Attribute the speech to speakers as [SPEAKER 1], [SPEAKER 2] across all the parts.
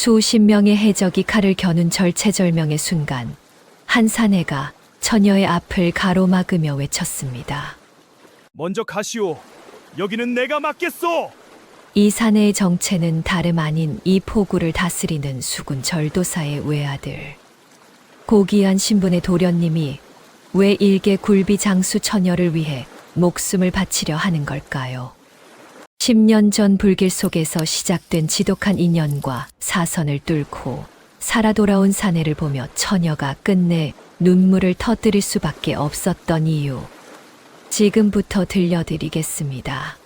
[SPEAKER 1] 수십 명의 해적이 칼을 겨눈 절체절명의 순간 한 사내가 처녀의 앞을 가로막으며 외쳤습니다.
[SPEAKER 2] 먼저 가시오. 여기는 내가 맡겠소.
[SPEAKER 1] 이 사내의 정체는 다름 아닌 이 포구를 다스리는 수군 절도사의 외아들. 고귀한 신분의 도련님이 왜 일개 굴비 장수 처녀를 위해 목숨을 바치려 하는 걸까요? 10년 전 불길 속에서 시작된 지독한 인연과 사선을 뚫고 살아 돌아온 사내를 보며 처녀가 끝내 눈물을 터뜨릴 수밖에 없었던 이유. 지금부터 들려드리겠습니다.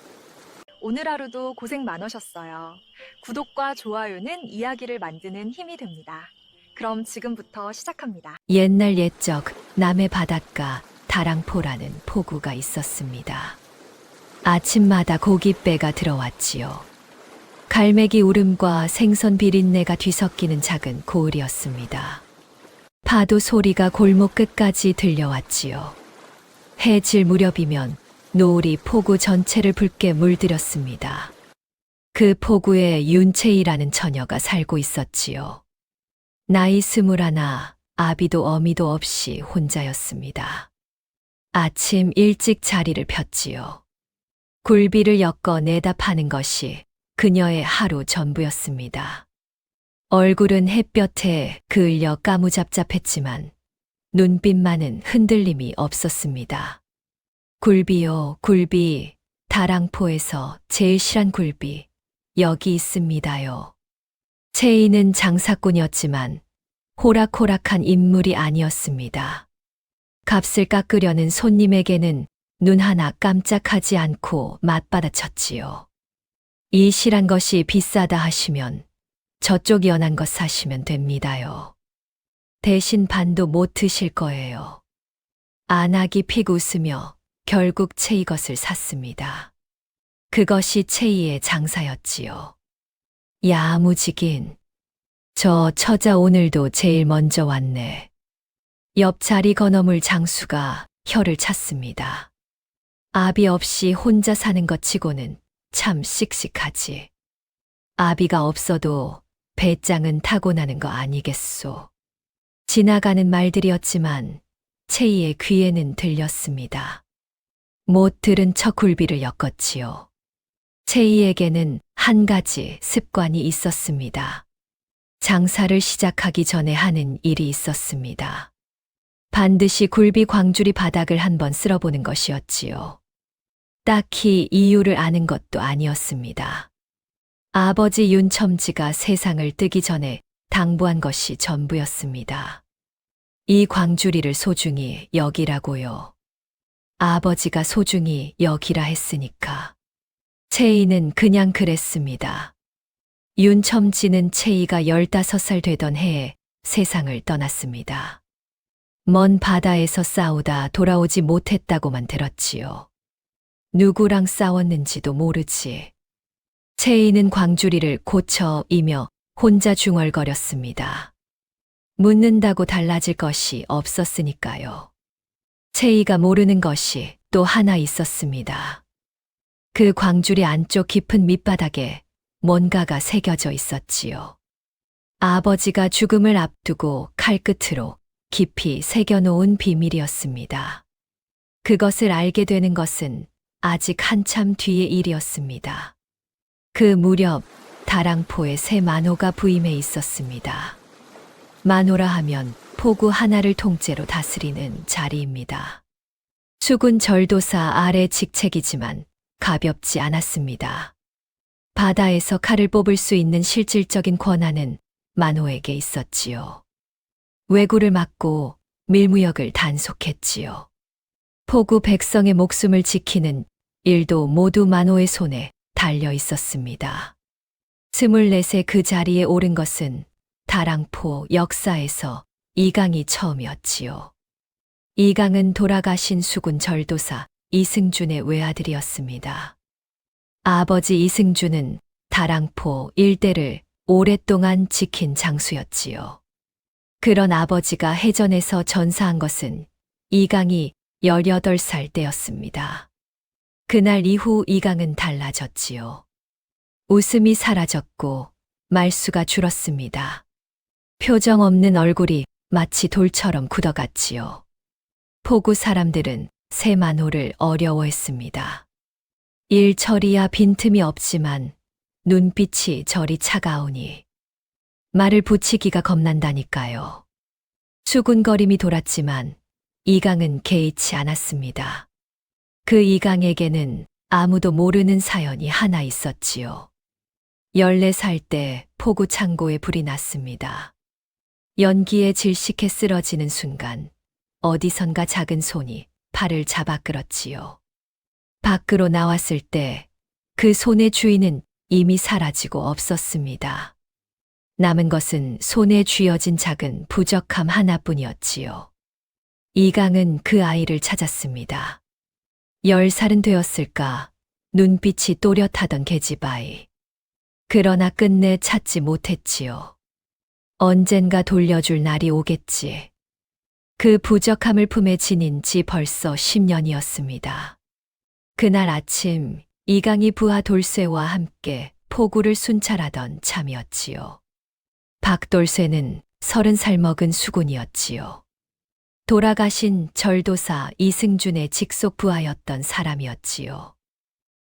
[SPEAKER 3] 오늘 하루도 고생 많으셨어요. 구독과 좋아요는 이야기를 만드는 힘이 됩니다. 그럼 지금부터 시작합니다.
[SPEAKER 1] 옛날 옛적 남해 바닷가 다랑포라는 포구가 있었습니다. 아침마다 고깃배가 들어왔지요. 갈매기 울음과 생선 비린내가 뒤섞이는 작은 고을이었습니다. 파도 소리가 골목 끝까지 들려왔지요. 해질 무렵이면 노을이 포구 전체를 붉게 물들였습니다. 그 포구에 윤채이라는 처녀가 살고 있었지요. 나이 21, 아비도 어미도 없이 혼자였습니다. 아침 일찍 자리를 폈지요. 굴비를 엮어 내다 파는 것이 그녀의 하루 전부였습니다. 얼굴은 햇볕에 그을려 까무잡잡했지만 눈빛만은 흔들림이 없었습니다. 굴비요, 굴비, 다랑포에서 제일 실한 굴비, 여기 있습니다요. 채이는 장사꾼이었지만 호락호락한 인물이 아니었습니다. 값을 깎으려는 손님에게는 눈 하나 깜짝하지 않고 맞받아쳤지요. 이 실한 것이 비싸다 하시면 저쪽 연한 것 사시면 됩니다요. 대신 반도 못 드실 거예요. 안하기 픽 웃으며 결국 채이 것을 샀습니다. 그것이 채이의 장사였지요. 야무지긴. 저 처자 오늘도 제일 먼저 왔네. 옆자리 거너물 장수가 혀를 찼습니다. 아비 없이 혼자 사는 것 치고는 참 씩씩하지. 아비가 없어도 배짱은 타고나는 거 아니겠소. 지나가는 말들이었지만 채이의 귀에는 들렸습니다. 못 들은 척 굴비를 엮었지요. 채이에게는 한 가지 습관이 있었습니다. 장사를 시작하기 전에 하는 일이 있었습니다. 반드시 굴비 광주리 바닥을 한번 쓸어보는 것이었지요. 딱히 이유를 아는 것도 아니었습니다. 아버지 윤첨지가 세상을 뜨기 전에 당부한 것이 전부였습니다. 이 광주리를 소중히 여기라고요. 아버지가 소중히 여기라 했으니까. 채이는 그냥 그랬습니다. 윤첨지는 채이가 15살 되던 해에 세상을 떠났습니다. 먼 바다에서 싸우다 돌아오지 못했다고만 들었지요. 누구랑 싸웠는지도 모르지. 채이는 광주리를 고쳐이며 혼자 중얼거렸습니다. 묻는다고 달라질 것이 없었으니까요. 채이가 모르는 것이 또 하나 있었습니다. 그 광주리 안쪽 깊은 밑바닥에 뭔가가 새겨져 있었지요. 아버지가 죽음을 앞두고 칼끝으로 깊이 새겨놓은 비밀이었습니다. 그것을 알게 되는 것은 아직 한참 뒤의 일이었습니다. 그 무렵 다랑포에 새 만호가 부임해 있었습니다. 만호라 하면 포구 하나를 통째로 다스리는 자리입니다. 수군 절도사 아래 직책이지만 가볍지 않았습니다. 바다에서 칼을 뽑을 수 있는 실질적인 권한은 만호에게 있었지요. 왜구를 막고 밀무역을 단속했지요. 포구 백성의 목숨을 지키는 일도 모두 만호의 손에 달려 있었습니다. 24세 그 자리에 오른 것은 다랑포 역사에서 이강이 처음이었지요. 이강은 돌아가신 수군 절도사 이승준의 외아들이었습니다. 아버지 이승준은 다랑포 일대를 오랫동안 지킨 장수였지요. 그런 아버지가 해전에서 전사한 것은 이강이 18살 때였습니다. 그날 이후 이강은 달라졌지요. 웃음이 사라졌고 말수가 줄었습니다. 표정 없는 얼굴이 마치 돌처럼 굳어갔지요. 포구 사람들은 새만호를 어려워했습니다. 일 처리야 빈틈이 없지만 눈빛이 저리 차가우니 말을 붙이기가 겁난다니까요. 수군거림이 돌았지만 이강은 개의치 않았습니다. 그 이강에게는 아무도 모르는 사연이 하나 있었지요. 14살 때 포구 창고에 불이 났습니다. 연기에 질식해 쓰러지는 순간 어디선가 작은 손이 팔을 잡아 끌었지요. 밖으로 나왔을 때 그 손의 주인은 이미 사라지고 없었습니다. 남은 것은 손에 쥐어진 작은 부적함 하나뿐이었지요. 이강은 그 아이를 찾았습니다. 10살은 되었을까 눈빛이 또렷하던 계집아이. 그러나 끝내 찾지 못했지요. 언젠가 돌려줄 날이 오겠지. 그 부적함을 품에 지닌 지 벌써 10년이었습니다. 그날 아침 이강이 부하 돌쇠와 함께 포구를 순찰하던 참이었지요. 박돌쇠는 30살 먹은 수군이었지요. 돌아가신 절도사 이승준의 직속 부하였던 사람이었지요.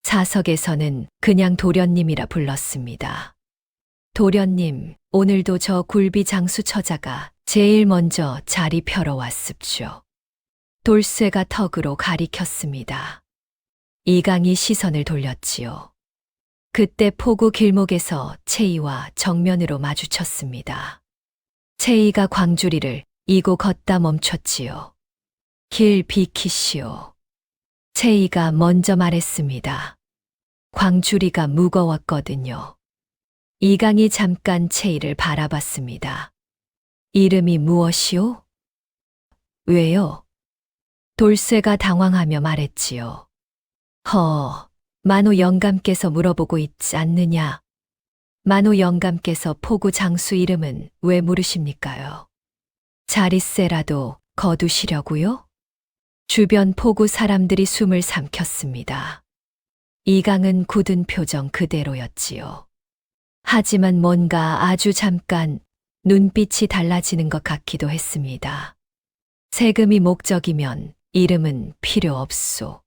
[SPEAKER 1] 사석에서는 그냥 도련님이라 불렀습니다. 도련님, 오늘도 저 굴비 장수 처자가 제일 먼저 자리 펴러 왔습쇼. 돌쇠가 턱으로 가리켰습니다. 이강이 시선을 돌렸지요. 그때 포구 길목에서 채이와 정면으로 마주쳤습니다. 채이가 광주리를 이고 걷다 멈췄지요. 길 비키시오. 채이가 먼저 말했습니다. 광주리가 무거웠거든요. 이강이 잠깐 채이를 바라봤습니다. 이름이 무엇이오? 왜요? 돌쇠가 당황하며 말했지요. 만호 영감께서 물어보고 있지 않느냐? 만호 영감께서 포구 장수 이름은 왜 물으십니까요? 자릿세라도 거두시려고요? 주변 포구 사람들이 숨을 삼켰습니다. 이강은 굳은 표정 그대로였지요. 하지만 뭔가 아주 잠깐 눈빛이 달라지는 것 같기도 했습니다. 세금이 목적이면 이름은 필요 없소.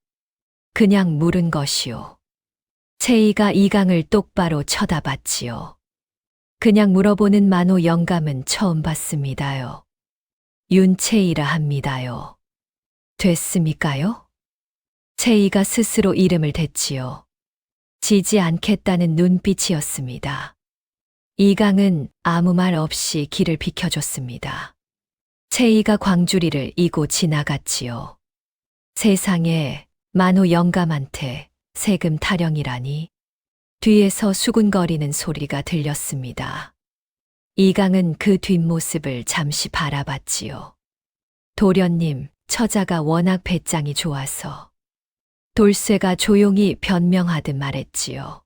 [SPEAKER 1] 그냥 물은 것이오. 채이가 이강을 똑바로 쳐다봤지요. 그냥 물어보는 만호 영감은 처음 봤습니다요. 윤채이라 합니다요. 됐습니까요? 채이가 스스로 이름을 댔지요. 지지 않겠다는 눈빛이었습니다. 이강은 아무 말 없이 길을 비켜줬습니다. 채이가 광주리를 이고 지나갔지요. 세상에 만호 영감한테 세금 타령이라니. 뒤에서 수군거리는 소리가 들렸습니다. 이강은 그 뒷모습을 잠시 바라봤지요. 도련님, 처자가 워낙 배짱이 좋아서. 돌쇠가 조용히 변명하듯 말했지요.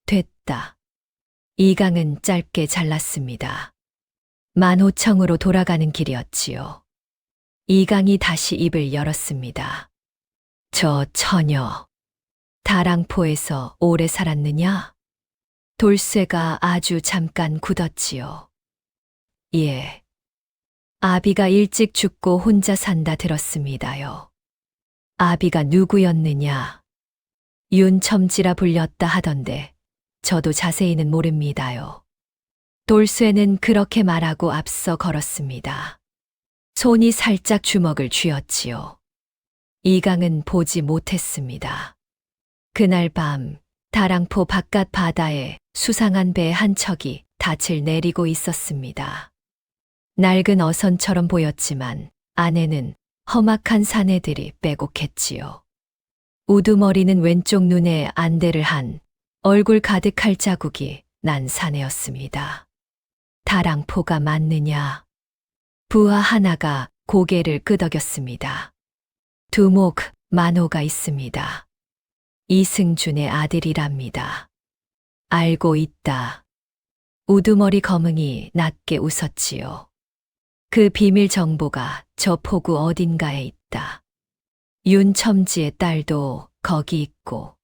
[SPEAKER 1] 됐다. 이강은 짧게 잘랐습니다. 만호청으로 돌아가는 길이었지요. 이강이 다시 입을 열었습니다. 저 처녀, 다랑포에서 오래 살았느냐? 돌쇠가 아주 잠깐 굳었지요. 예. 아비가 일찍 죽고 혼자 산다 들었습니다요. 아비가 누구였느냐? 윤첨지라 불렸다 하던데 저도 자세히는 모릅니다요. 돌쇠는 그렇게 말하고 앞서 걸었습니다. 손이 살짝 주먹을 쥐었지요. 이강은 보지 못했습니다. 그날 밤 다랑포 바깥 바다에 수상한 배 한 척이 닻을 내리고 있었습니다. 낡은 어선처럼 보였지만 안에는 험악한 사내들이 빼곡했지요. 우두머리는 왼쪽 눈에 안대를 한 얼굴 가득 할 자국이 난 사내였습니다. 다랑포가 맞느냐? 부하 하나가 고개를 끄덕였습니다. 두목 만호가 있습니다. 이승준의 아들이랍니다. 알고 있다. 우두머리 거뭉이 낮게 웃었지요. 그 비밀 정보가 저 포구 어딘가에 있다. 윤첨지의 딸도 거기 있고.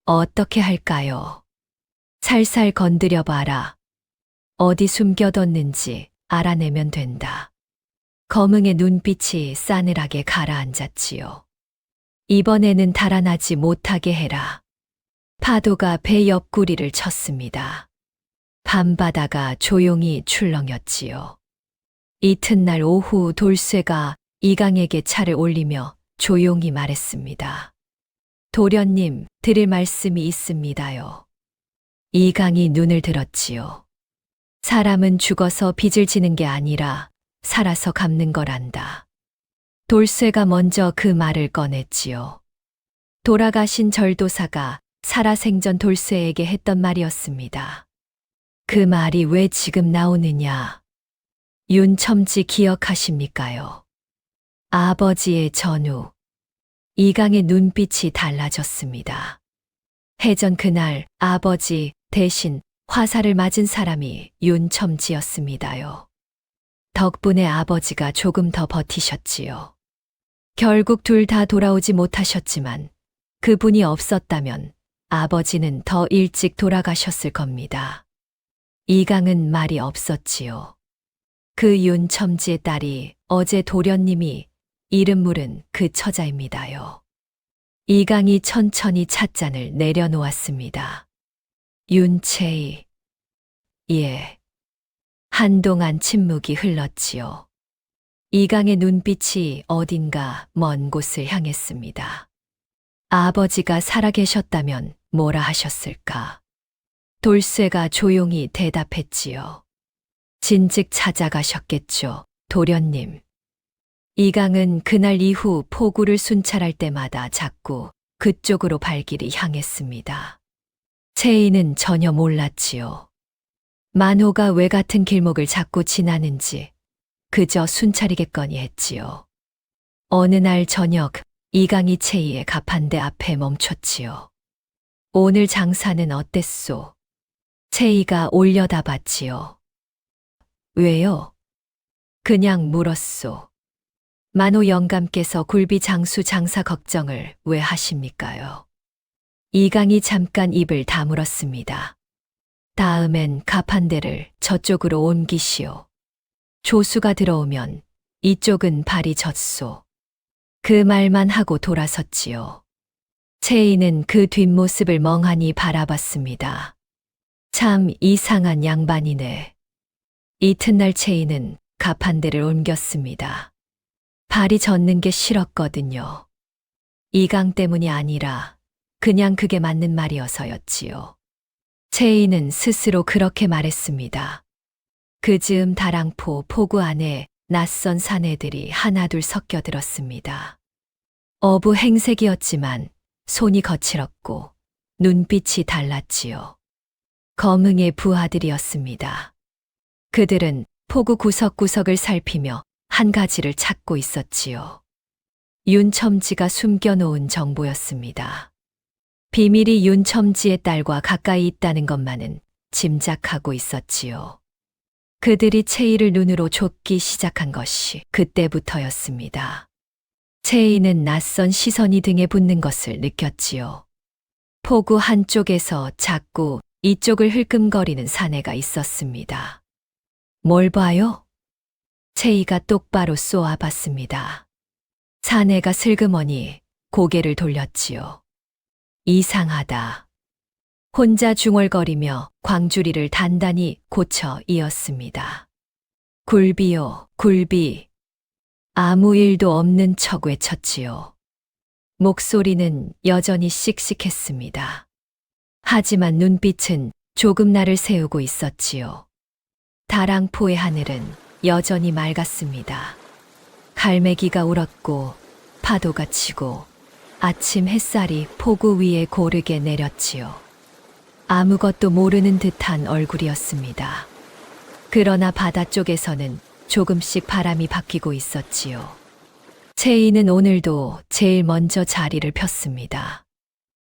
[SPEAKER 1] 어떻게 할까요? 살살 건드려 봐라. 어디 숨겨뒀는지 알아내면 된다. 거뭉의 눈빛이 싸늘하게 가라앉았지요. 이번에는 달아나지 못하게 해라. 파도가 배 옆구리를 쳤습니다. 밤바다가 조용히 출렁였지요. 이튿날 오후 돌쇠가 이강에게 차를 올리며 조용히 말했습니다. 도련님, 드릴 말씀이 있습니다요. 이강이 눈을 들었지요. 사람은 죽어서 빚을 지는 게 아니라 살아서 갚는 거란다. 돌쇠가 먼저 그 말을 꺼냈지요. 돌아가신 절도사가 살아생전 돌쇠에게 했던 말이었습니다. 그 말이 왜 지금 나오느냐? 윤첨지 기억하십니까요? 아버지의 전후. 이강의 눈빛이 달라졌습니다. 해전 그날 아버지 대신 화살을 맞은 사람이 윤첨지였습니다요. 덕분에 아버지가 조금 더 버티셨지요. 결국 둘 다 돌아오지 못하셨지만 그분이 없었다면 아버지는 더 일찍 돌아가셨을 겁니다. 이강은 말이 없었지요. 그 윤첨지의 딸이 어제 도련님이 이름 물은 그 처자입니다요. 이강이 천천히 찻잔을 내려놓았습니다. 윤채희. 예. 한동안 침묵이 흘렀지요. 이강의 눈빛이 어딘가 먼 곳을 향했습니다. 아버지가 살아계셨다면 뭐라 하셨을까? 돌쇠가 조용히 대답했지요. 진즉 찾아가셨겠죠, 도련님. 이강은 그날 이후 포구를 순찰할 때마다 자꾸 그쪽으로 발길이 향했습니다. 채희는 전혀 몰랐지요. 만호가 왜 같은 길목을 자꾸 지나는지 그저 순찰이겠거니 했지요. 어느 날 저녁 이강이 채희의 가판대 앞에 멈췄지요. 오늘 장사는 어땠소? 채희가 올려다봤지요. 왜요? 그냥 물었소. 만호 영감께서 굴비 장수 장사 걱정을 왜 하십니까요? 이강이 잠깐 입을 다물었습니다. 다음엔 가판대를 저쪽으로 옮기시오. 조수가 들어오면 이쪽은 발이 젖소. 그 말만 하고 돌아섰지요. 채희는 그 뒷모습을 멍하니 바라봤습니다. 참 이상한 양반이네. 이튿날 채희는 가판대를 옮겼습니다. 발이 젖는 게 싫었거든요. 이강 때문이 아니라 그냥 그게 맞는 말이어서였지요. 채희는 스스로 그렇게 말했습니다. 그 즈음 다랑포 포구 안에 낯선 사내들이 하나둘 섞여들었습니다. 어부 행색이었지만 손이 거칠었고 눈빛이 달랐지요. 거뭉의 부하들이었습니다. 그들은 포구 구석구석을 살피며 한 가지를 찾고 있었지요. 윤첨지가 숨겨놓은 정보였습니다. 비밀이 윤첨지의 딸과 가까이 있다는 것만은 짐작하고 있었지요. 그들이 채희를 눈으로 쫓기 시작한 것이 그때부터였습니다. 채희는 낯선 시선이 등에 붙는 것을 느꼈지요. 포구 한쪽에서 자꾸 이쪽을 흘끔거리는 사내가 있었습니다. 뭘 봐요? 채희가 똑바로 쏘아봤습니다. 사내가 슬그머니 고개를 돌렸지요. 이상하다. 혼자 중얼거리며 광주리를 단단히 고쳐 이었습니다. 굴비요, 굴비. 아무 일도 없는 척 외쳤지요. 목소리는 여전히 씩씩했습니다. 하지만 눈빛은 조금 나를 세우고 있었지요. 다랑포의 하늘은 여전히 맑았습니다. 갈매기가 울었고 파도가 치고 아침 햇살이 포구 위에 고르게 내렸지요. 아무것도 모르는 듯한 얼굴이었습니다. 그러나 바다 쪽에서는 조금씩 바람이 바뀌고 있었지요. 채희는 오늘도 제일 먼저 자리를 폈습니다.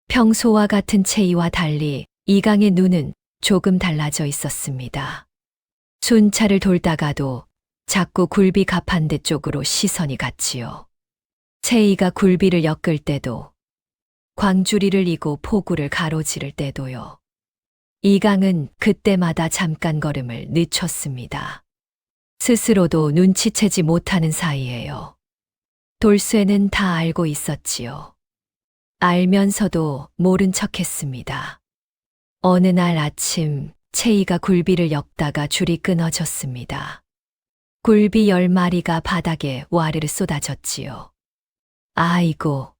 [SPEAKER 1] 평소와 같은 채희와 달리 이강의 눈은 조금 달라져 있었습니다. 순찰을 돌다가도 자꾸 굴비 가판대 쪽으로 시선이 갔지요. 채희가 굴비를 엮을 때도, 광주리를 이고 포구를 가로지를 때도요. 이강은 그때마다 잠깐 걸음을 늦췄습니다. 스스로도 눈치채지 못하는 사이에요. 돌쇠는 다 알고 있었지요. 알면서도 모른 척 했습니다. 어느 날 아침 채이가 굴비를 엮다가 줄이 끊어졌습니다. 굴비 10마리가 바닥에 와르르 쏟아졌지요. 아이고,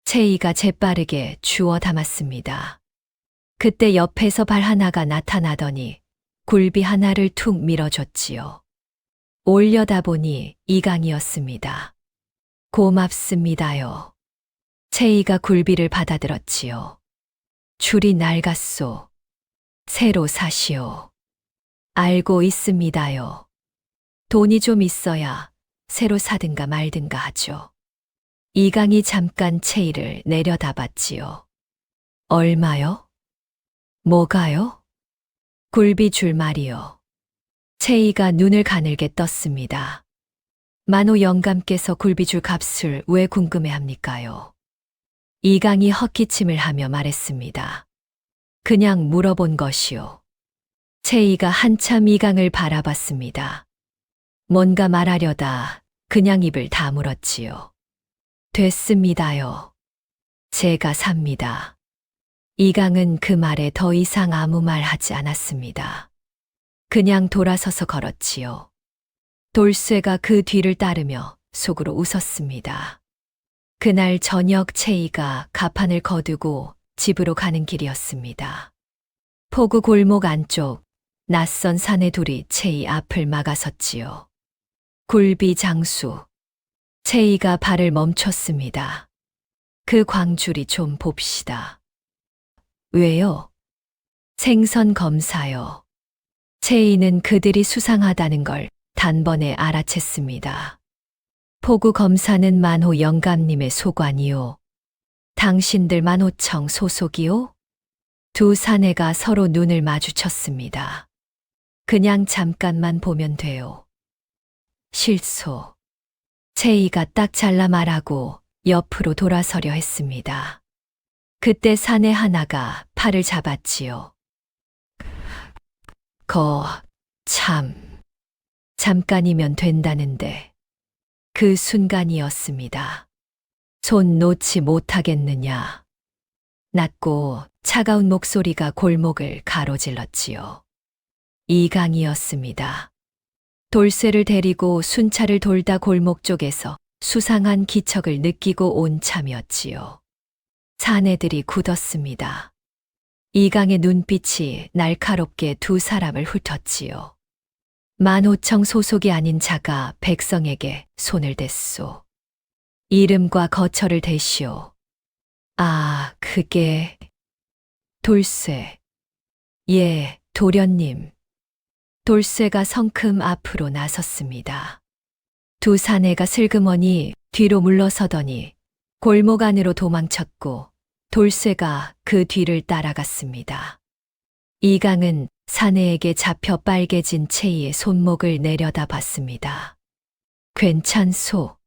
[SPEAKER 1] 채이가 재빠르게 주워 담았습니다. 그때 옆에서 발 하나가 나타나더니 굴비 하나를 툭 밀어줬지요. 올려다 보니 이강이었습니다. 고맙습니다요. 채이가 굴비를 받아들었지요. 줄이 낡았소. 새로 사시오. 알고 있습니다요. 돈이 좀 있어야 새로 사든가 말든가 하죠. 이강이 잠깐 채이를 내려다봤지요. 얼마요? 뭐가요? 굴비 줄 말이요. 채이가 눈을 가늘게 떴습니다. 만호 영감께서 굴비줄 값을 왜 궁금해합니까요? 이강이 헛기침을 하며 말했습니다. 그냥 물어본 것이요. 채이가 한참 이강을 바라봤습니다. 뭔가 말하려다 그냥 입을 다물었지요. 됐습니다요. 제가 삽니다. 이강은 그 말에 더 이상 아무 말 하지 않았습니다. 그냥 돌아서서 걸었지요. 돌쇠가 그 뒤를 따르며 속으로 웃었습니다. 그날 저녁 채이가 가판을 거두고 집으로 가는 길이었습니다. 포구 골목 안쪽 낯선 사내 둘이 채이 앞을 막아섰지요. 굴비 장수. 채이가 발을 멈췄습니다. 그 광줄이 좀 봅시다. 왜요? 생선 검사요. 채이는 그들이 수상하다는 걸 단번에 알아챘습니다. 포구 검사는 만호 영감님의 소관이요. 당신들 만호청 소속이요? 두 사내가 서로 눈을 마주쳤습니다. 그냥 잠깐만 보면 돼요. 실소. 채이가 딱 잘라 말하고 옆으로 돌아서려 했습니다. 그때 사내 하나가 팔을 잡았지요. 참. 잠깐이면 된다는데. 그 순간이었습니다. 손 놓지 못하겠느냐. 낮고 차가운 목소리가 골목을 가로질렀지요. 이강이었습니다. 돌쇠를 데리고 순찰을 돌다 골목 쪽에서 수상한 기척을 느끼고 온 참이었지요. 사내들이 굳었습니다. 이강의 눈빛이 날카롭게 두 사람을 훑었지요. 만호청 소속이 아닌 자가 백성에게 손을 댔소. 이름과 거처를 대시오. 아, 그게... 돌쇠. 예, 도련님. 돌쇠가 성큼 앞으로 나섰습니다. 두 사내가 슬그머니 뒤로 물러서더니 골목 안으로 도망쳤고 돌쇠가 그 뒤를 따라갔습니다. 이강은 사내에게 잡혀 빨개진 채이의 손목을 내려다봤습니다. 괜찮소.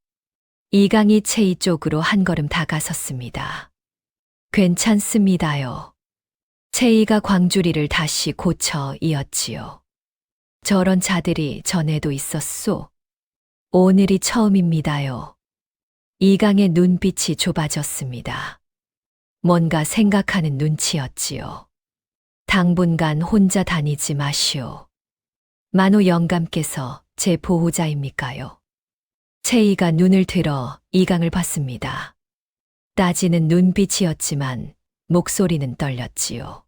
[SPEAKER 1] 이강이 채이 쪽으로 한 걸음 다가섰습니다. 괜찮습니다요. 채이가 광주리를 다시 고쳐 이었지요. 저런 자들이 전에도 있었소. 오늘이 처음입니다요. 이강의 눈빛이 좁아졌습니다. 뭔가 생각하는 눈치였지요. 당분간 혼자 다니지 마시오. 만호 영감께서 제 보호자입니까요? 채이가 눈을 들어 이강을 봤습니다. 따지는 눈빛이었지만 목소리는 떨렸지요.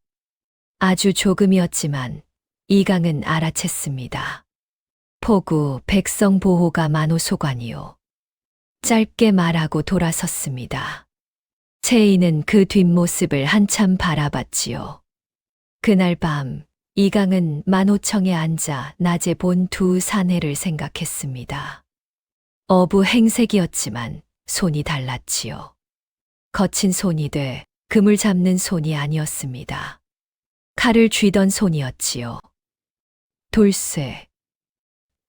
[SPEAKER 1] 아주 조금이었지만 이강은 알아챘습니다. 포구 백성 보호가 만호 소관이요. 짧게 말하고 돌아섰습니다. 채이는 그 뒷모습을 한참 바라봤지요. 그날 밤 이강은 만호청에 앉아 낮에 본 두 사내를 생각했습니다. 어부 행색이었지만 손이 달랐지요. 거친 손이 돼 금을 잡는 손이 아니었습니다. 칼을 쥐던 손이었지요. 돌쇠.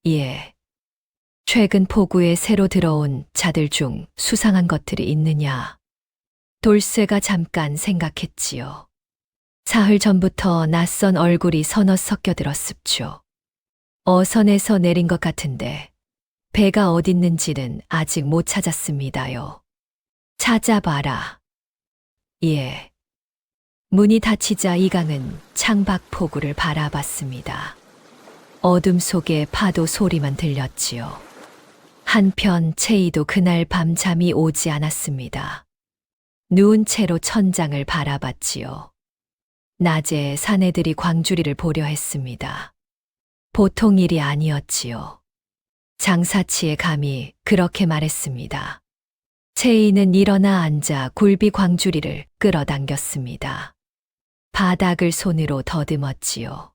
[SPEAKER 1] 예. 최근 포구에 새로 들어온 자들 중 수상한 것들이 있느냐. 돌쇠가 잠깐 생각했지요. 사흘 전부터 낯선 얼굴이 서너 섞여들었습죠. 어선에서 내린 것 같은데 배가 어딨는지는 아직 못 찾았습니다요. 찾아봐라. 예. 문이 닫히자 이강은 창밖 포구를 바라봤습니다. 어둠 속에 파도 소리만 들렸지요. 한편 채이도 그날 밤 잠이 오지 않았습니다. 누운 채로 천장을 바라봤지요. 낮에 사내들이 광주리를 보려 했습니다. 보통 일이 아니었지요. 장사치의 감이 그렇게 말했습니다. 채이는 일어나 앉아 굴비 광주리를 끌어당겼습니다. 바닥을 손으로 더듬었지요.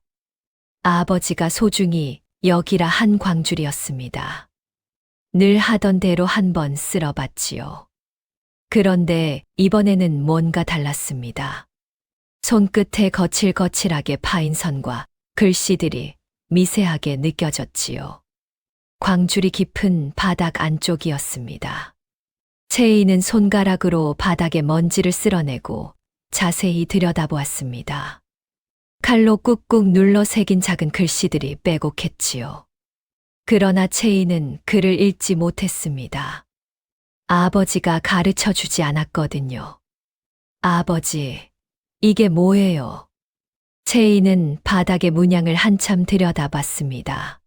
[SPEAKER 1] 아버지가 소중히 여기라 한 광주리였습니다. 늘 하던 대로 한번 쓸어봤지요. 그런데 이번에는 뭔가 달랐습니다. 손끝에 거칠거칠하게 파인 선과 글씨들이 미세하게 느껴졌지요. 광줄이 깊은 바닥 안쪽이었습니다. 채이는 손가락으로 바닥에 먼지를 쓸어내고 자세히 들여다보았습니다. 칼로 꾹꾹 눌러 새긴 작은 글씨들이 빼곡했지요. 그러나 채이는 글을 읽지 못했습니다. 아버지가 가르쳐 주지 않았거든요. 아버지, 이게 뭐예요? 채이는 바닥의 문양을 한참 들여다봤습니다.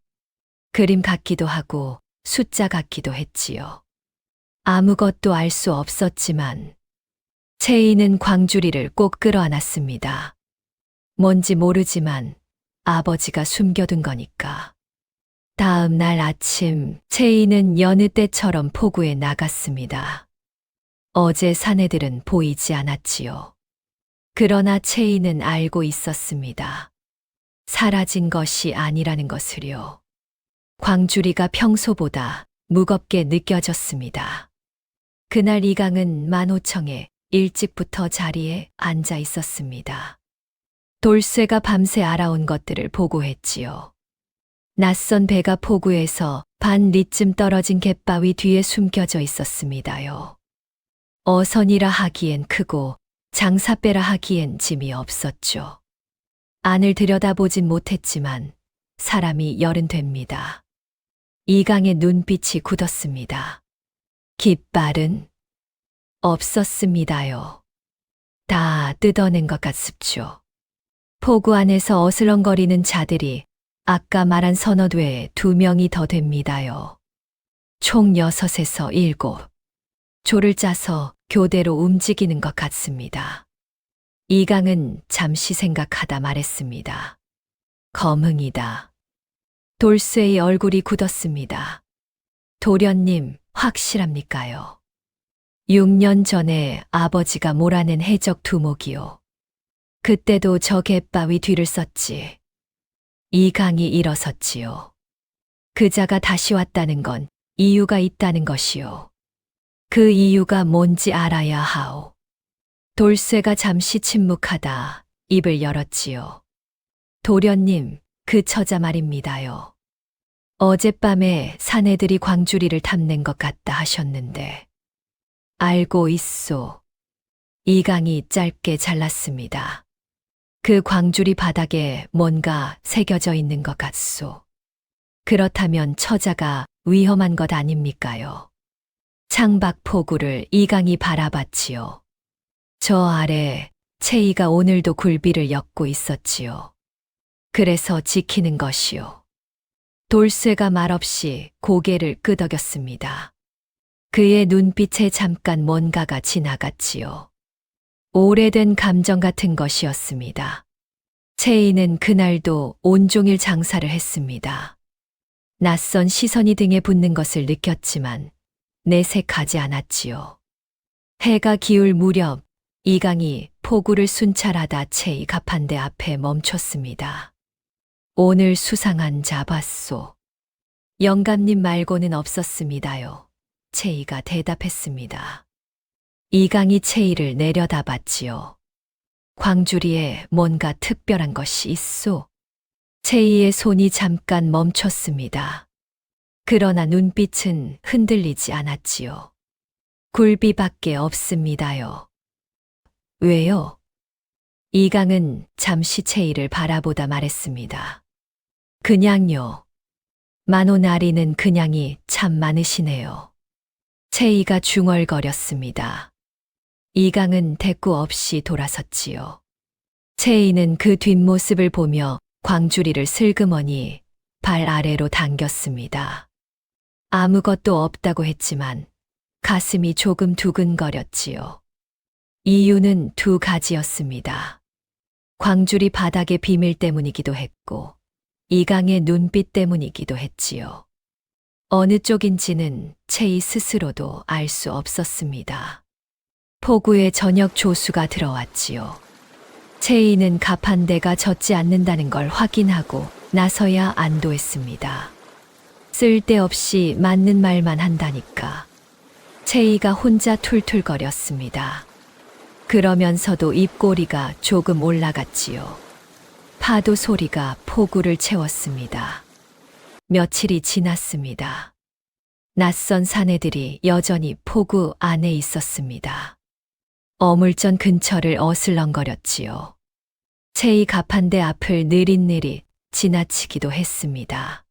[SPEAKER 1] 그림 같기도 하고 숫자 같기도 했지요. 아무것도 알 수 없었지만 채이는 광주리를 꼭 끌어안았습니다. 뭔지 모르지만 아버지가 숨겨둔 거니까. 다음 날 아침 채이는 여느 때처럼 포구에 나갔습니다. 어제 사내들은 보이지 않았지요. 그러나 채이는 알고 있었습니다. 사라진 것이 아니라는 것을요. 광주리가 평소보다 무겁게 느껴졌습니다. 그날 이강은 만호청에 일찍부터 자리에 앉아 있었습니다. 돌쇠가 밤새 알아온 것들을 보고했지요. 낯선 배가 포구에서 반 리쯤 떨어진 갯바위 뒤에 숨겨져 있었습니다요. 어선이라 하기엔 크고 장사배라 하기엔 짐이 없었죠. 안을 들여다보진 못했지만 사람이 열은됩니다. 이강의 눈빛이 굳었습니다. 깃발은 없었습니다요. 다 뜯어낸 것 같습죠. 포구 안에서 어슬렁거리는 자들이 아까 말한 서너 외에 2명이 더 됩니다요. 총 6에서 7. 조를 짜서 교대로 움직이는 것 같습니다. 이강은 잠시 생각하다 말했습니다. 검흥이다. 돌쇠의 얼굴이 굳었습니다. 도련님, 확실합니까요? 6년 전에 아버지가 몰아낸 해적 두목이요. 그때도 저 갯바위 뒤를 썼지. 이강이 일어섰지요. 그자가 다시 왔다는 건 이유가 있다는 것이요. 그 이유가 뭔지 알아야 하오. 돌쇠가 잠시 침묵하다 입을 열었지요. 도련님, 그 처자 말입니다요. 어젯밤에 사내들이 광주리를 탐낸 것 같다 하셨는데. 알고 있소. 이강이 짧게 잘랐습니다. 그 광주리 바닥에 뭔가 새겨져 있는 것 같소. 그렇다면 처자가 위험한 것 아닙니까요? 창밖 포구를 이강이 바라봤지요. 저 아래 채이가 오늘도 굴비를 엮고 있었지요. 그래서 지키는 것이요. 돌쇠가 말없이 고개를 끄덕였습니다. 그의 눈빛에 잠깐 뭔가가 지나갔지요. 오래된 감정 같은 것이었습니다. 채이는 그날도 온종일 장사를 했습니다. 낯선 시선이 등에 붙는 것을 느꼈지만 내색하지 않았지요. 해가 기울 무렵 이강이 포구를 순찰하다 채이 갑판대 앞에 멈췄습니다. 오늘 수상한 잡았소. 영감님 말고는 없었습니다요. 채이가 대답했습니다. 이강이 채이를 내려다봤지요. 광주리에 뭔가 특별한 것이 있소. 채이의 손이 잠깐 멈췄습니다. 그러나 눈빛은 흔들리지 않았지요. 굴비밖에 없습니다요. 왜요? 이강은 잠시 채이를 바라보다 말했습니다. 그냥요. 만오나리는 그냥이 참 많으시네요. 채이가 중얼거렸습니다. 이강은 대꾸 없이 돌아섰지요. 채이는 그 뒷모습을 보며 광주리를 슬그머니 발 아래로 당겼습니다. 아무것도 없다고 했지만 가슴이 조금 두근거렸지요. 이유는 두 가지였습니다. 광주리 바닥의 비밀 때문이기도 했고 이강의 눈빛 때문이기도 했지요. 어느 쪽인지는 채이 스스로도 알 수 없었습니다. 폭우에 저녁 조수가 들어왔지요. 채이는 가판대가 젖지 않는다는 걸 확인하고 나서야 안도했습니다. 쓸데없이 맞는 말만 한다니까. 채이가 혼자 툴툴거렸습니다. 그러면서도 입꼬리가 조금 올라갔지요. 파도 소리가 폭우를 채웠습니다. 며칠이 지났습니다. 낯선 사내들이 여전히 폭우 안에 있었습니다. 어물전 근처를 어슬렁거렸지요. 채이 가판대 앞을 느릿느릿 지나치기도 했습니다.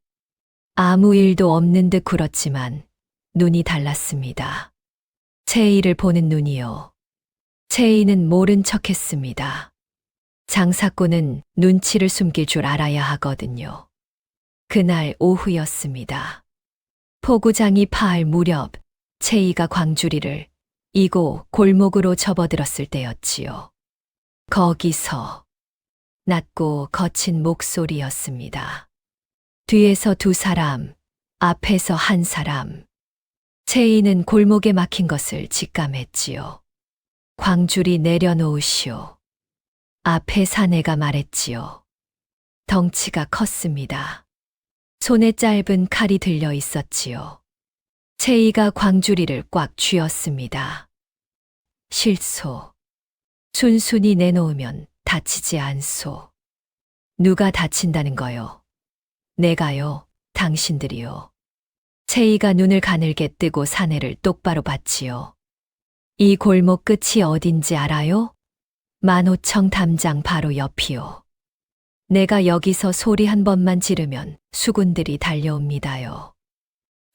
[SPEAKER 1] 아무 일도 없는 듯 굴었지만 눈이 달랐습니다. 채이를 보는 눈이요. 채이는 모른 척했습니다. 장사꾼은 눈치를 숨길 줄 알아야 하거든요. 그날 오후였습니다. 포구장이 파할 무렵 채이가 광주리를 이고 골목으로 접어들었을 때였지요. 거기서 낮고 거친 목소리였습니다. 뒤에서 두 사람, 앞에서 한 사람. 채이는 골목에 막힌 것을 직감했지요. 광주리 내려놓으시오. 앞에 사내가 말했지요. 덩치가 컸습니다. 손에 짧은 칼이 들려 있었지요. 채이가 광주리를 꽉 쥐었습니다. 실소. 순순히 내놓으면 다치지 않소. 누가 다친다는 거요? 내가요, 당신들이요. 채이가 눈을 가늘게 뜨고 사내를 똑바로 봤지요. 이 골목 끝이 어딘지 알아요? 만호청 담장 바로 옆이요. 내가 여기서 소리 한 번만 지르면 수군들이 달려옵니다요.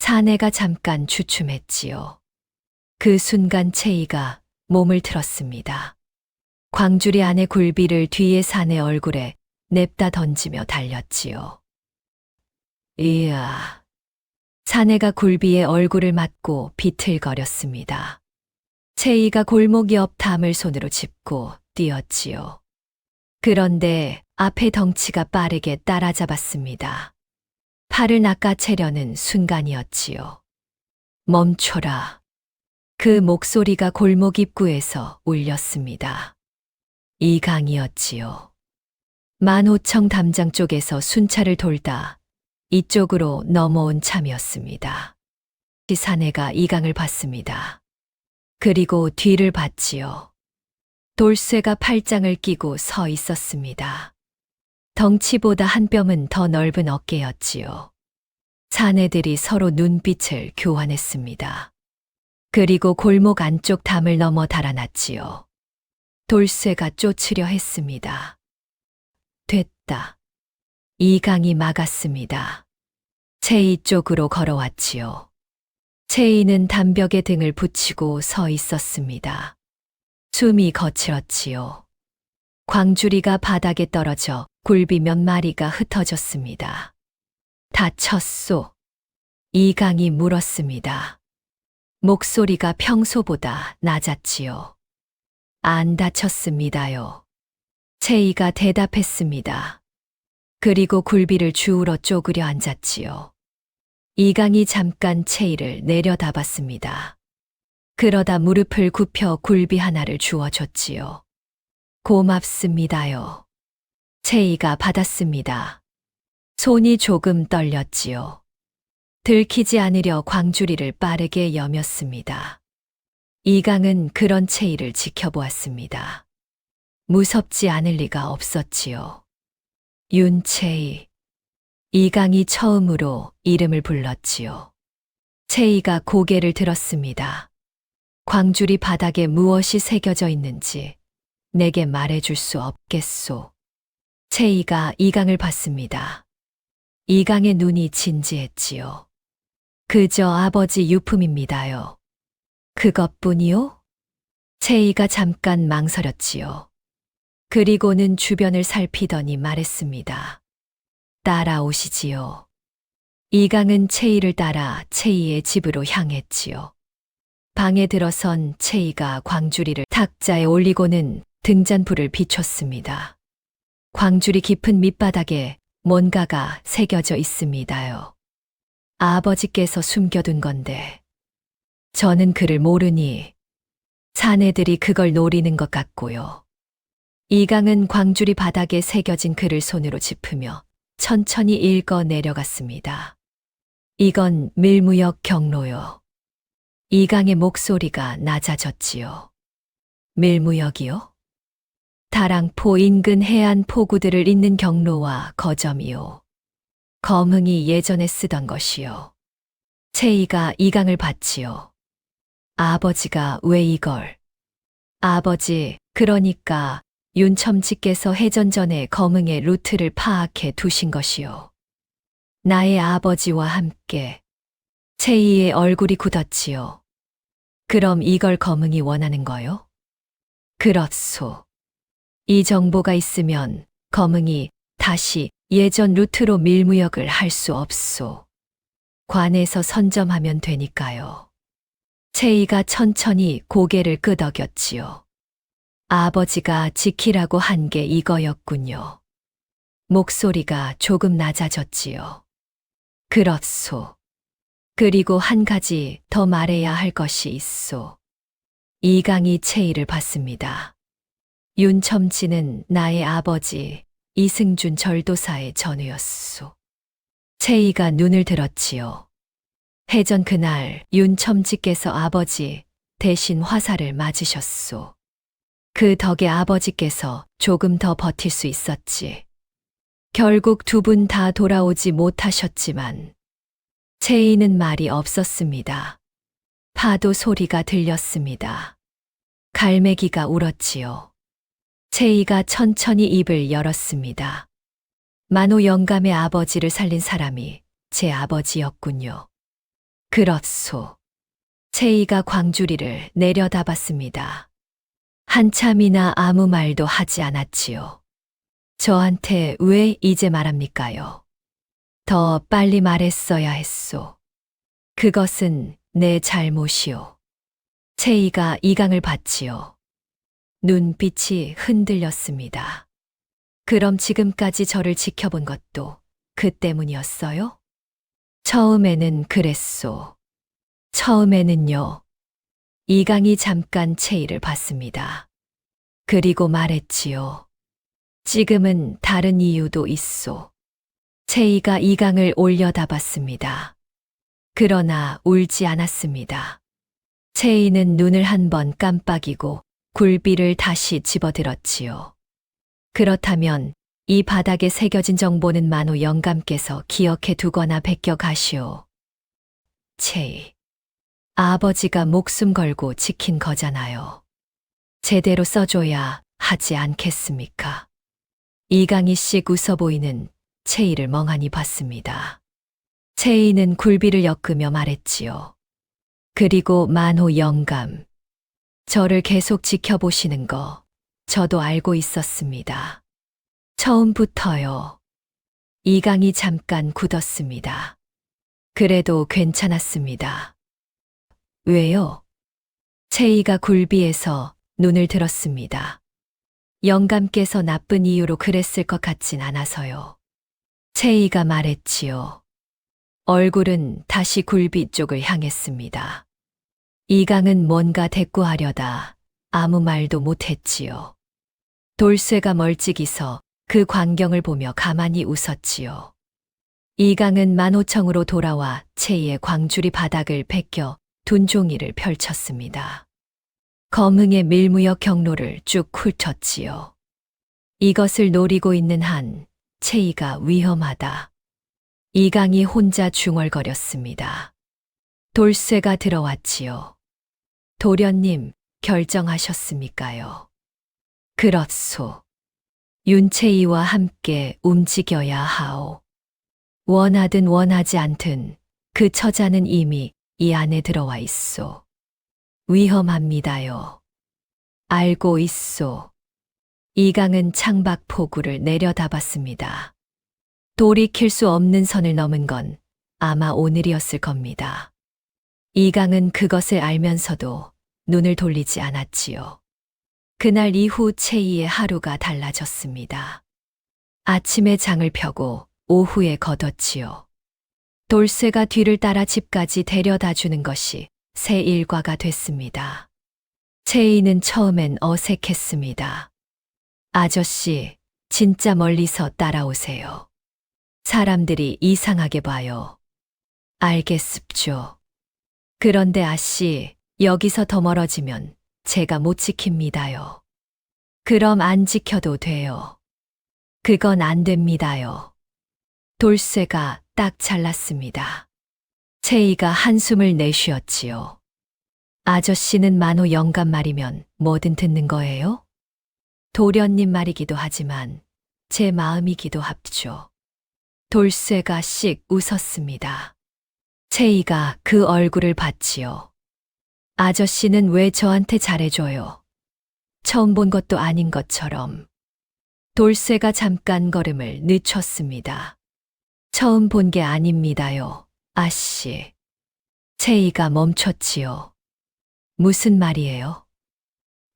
[SPEAKER 1] 사내가 잠깐 주춤했지요. 그 순간 채이가 몸을 틀었습니다. 광주리 안의 굴비를 뒤에 사내 얼굴에 냅다 던지며 달렸지요. 이야. 사내가 굴비에 얼굴을 맞고 비틀거렸습니다. 채이가 골목 옆 담을 손으로 짚고 뛰었지요. 그런데 앞에 덩치가 빠르게 따라잡았습니다. 팔을 낚아채려는 순간이었지요. 멈춰라. 그 목소리가 골목 입구에서 울렸습니다. 이강이었지요. 만호청 담장 쪽에서 순찰을 돌다 이쪽으로 넘어온 참이었습니다. 사내가 이강을 봤습니다. 그리고 뒤를 봤지요. 돌쇠가 팔짱을 끼고 서 있었습니다. 덩치보다 한 뼘은 더 넓은 어깨였지요. 사내들이 서로 눈빛을 교환했습니다. 그리고 골목 안쪽 담을 넘어 달아났지요. 돌쇠가 쫓으려 했습니다. 됐다. 이강이 막았습니다. 채이 쪽으로 걸어왔지요. 채이는 담벽에 등을 붙이고 서 있었습니다. 숨이 거칠었지요. 광주리가 바닥에 떨어져 굴비 몇 마리가 흩어졌습니다. 다쳤소? 이강이 물었습니다. 목소리가 평소보다 낮았지요. 안 다쳤습니다요. 채이가 대답했습니다. 그리고 굴비를 주우러 쪼그려 앉았지요. 이강이 잠깐 채이를 내려다봤습니다. 그러다 무릎을 굽혀 굴비 하나를 주워줬지요. 고맙습니다요. 채이가 받았습니다. 손이 조금 떨렸지요. 들키지 않으려 광주리를 빠르게 여몄습니다. 이강은 그런 채이를 지켜보았습니다. 무섭지 않을 리가 없었지요. 윤채이. 이강이 처음으로 이름을 불렀지요. 채이가 고개를 들었습니다. 광주리 바닥에 무엇이 새겨져 있는지 내게 말해줄 수 없겠소. 채이가 이강을 봤습니다. 이강의 눈이 진지했지요. 그저 아버지 유품입니다요. 그것뿐이요? 채이가 잠깐 망설였지요. 그리고는 주변을 살피더니 말했습니다. 따라오시지요. 이강은 채이를 따라 채이의 집으로 향했지요. 방에 들어선 채이가 광주리를 탁자에 올리고는 등잔불을 비췄습니다. 광주리 깊은 밑바닥에 뭔가가 새겨져 있습니다요. 아버지께서 숨겨둔 건데 저는 그를 모르니 사내들이 그걸 노리는 것 같고요. 이강은 광주리 바닥에 새겨진 글을 손으로 짚으며 천천히 읽어 내려갔습니다. 이건 밀무역 경로요. 이강의 목소리가 낮아졌지요. 밀무역이요? 다랑포 인근 해안 포구들을 잇는 경로와 거점이요. 검흥이 예전에 쓰던 것이요. 채이가 이강을 봤지요. 아버지가 왜 이걸? 아버지, 그러니까 윤첨지께서 해전 전에 검흥의 루트를 파악해 두신 것이요. 나의 아버지와 함께. 채이의 얼굴이 굳었지요. 그럼 이걸 검흥이 원하는 거요? 그렇소. 이 정보가 있으면 검흥이 다시 예전 루트로 밀무역을 할 수 없소. 관에서 선점하면 되니까요. 채이가 천천히 고개를 끄덕였지요. 아버지가 지키라고 한 게 이거였군요. 목소리가 조금 낮아졌지요. 그렇소. 그리고 한 가지 더 말해야 할 것이 있소. 이강이 채이를 봤습니다. 윤첨지는 나의 아버지 이승준 절도사의 전우였소. 채이가 눈을 들었지요. 해전 그날 윤첨지께서 아버지 대신 화살을 맞으셨소. 그 덕에 아버지께서 조금 더 버틸 수 있었지. 결국 두 분 다 돌아오지 못하셨지만 채이는 말이 없었습니다. 파도 소리가 들렸습니다. 갈매기가 울었지요. 채이가 천천히 입을 열었습니다. 만호 영감의 아버지를 살린 사람이 제 아버지였군요. 그렇소. 채이가 광주리를 내려다봤습니다. 한참이나 아무 말도 하지 않았지요. 저한테 왜 이제 말합니까요? 더 빨리 말했어야 했소. 그것은 내 잘못이요. 채이가 이강을 봤지요. 눈빛이 흔들렸습니다. 그럼 지금까지 저를 지켜본 것도 그 때문이었어요? 처음에는 그랬소. 처음에는요. 이강이 잠깐 채이를 봤습니다. 그리고 말했지요. 지금은 다른 이유도 있소. 채이가 이강을 올려다봤습니다. 그러나 울지 않았습니다. 채이는 눈을 한 번 깜빡이고 굴비를 다시 집어들었지요. 그렇다면 이 바닥에 새겨진 정보는 만호 영감께서 기억해 두거나 베껴 가시오. 채이. 아버지가 목숨 걸고 지킨 거잖아요. 제대로 써줘야 하지 않겠습니까? 이강이 씩 웃어 보이는 채이를 멍하니 봤습니다. 채이는 굴비를 엮으며 말했지요. 그리고 만호 영감. 저를 계속 지켜보시는 거 저도 알고 있었습니다. 처음부터요. 이강이 잠깐 굳었습니다. 그래도 괜찮았습니다. 왜요? 채이가 굴비에서 눈을 들었습니다. 영감께서 나쁜 이유로 그랬을 것 같진 않아서요. 채이가 말했지요. 얼굴은 다시 굴비 쪽을 향했습니다. 이강은 뭔가 대꾸하려다 아무 말도 못했지요. 돌쇠가 멀찍이서 그 광경을 보며 가만히 웃었지요. 이강은 만호청으로 돌아와 채이의 광주리 바닥을 베껴 둔 종이를 펼쳤습니다. 검흥의 밀무역 경로를 쭉 훑었지요. 이것을 노리고 있는 한 채이가 위험하다. 이강이 혼자 중얼거렸습니다. 돌쇠가 들어왔지요. 도련님, 결정하셨습니까요? 그렇소. 윤채이와 함께 움직여야 하오. 원하든 원하지 않든 그 처자는 이미 이 안에 들어와 있소. 위험합니다요. 알고 있소. 이강은 창밖 포구를 내려다봤습니다. 돌이킬 수 없는 선을 넘은 건 아마 오늘이었을 겁니다. 이강은 그것을 알면서도 눈을 돌리지 않았지요. 그날 이후 채이의 하루가 달라졌습니다. 아침에 장을 펴고 오후에 걷었지요. 돌쇠가 뒤를 따라 집까지 데려다 주는 것이 새 일과가 됐습니다. 채이는 처음엔 어색했습니다. 아저씨, 진짜 멀리서 따라오세요. 사람들이 이상하게 봐요. 알겠습죠. 그런데 아씨, 여기서 더 멀어지면 제가 못 지킵니다요. 그럼 안 지켜도 돼요. 그건 안 됩니다요. 돌쇠가 딱 잘랐습니다. 채이가 한숨을 내쉬었지요. 아저씨는 만호 영감 말이면 뭐든 듣는 거예요? 도련님 말이기도 하지만 제 마음이기도 합죠. 돌쇠가 씩 웃었습니다. 채이가 그 얼굴을 봤지요. 아저씨는 왜 저한테 잘해줘요? 처음 본 것도 아닌 것처럼. 돌쇠가 잠깐 걸음을 늦췄습니다. 처음 본 게 아닙니다요, 아씨. 채이가 멈췄지요. 무슨 말이에요?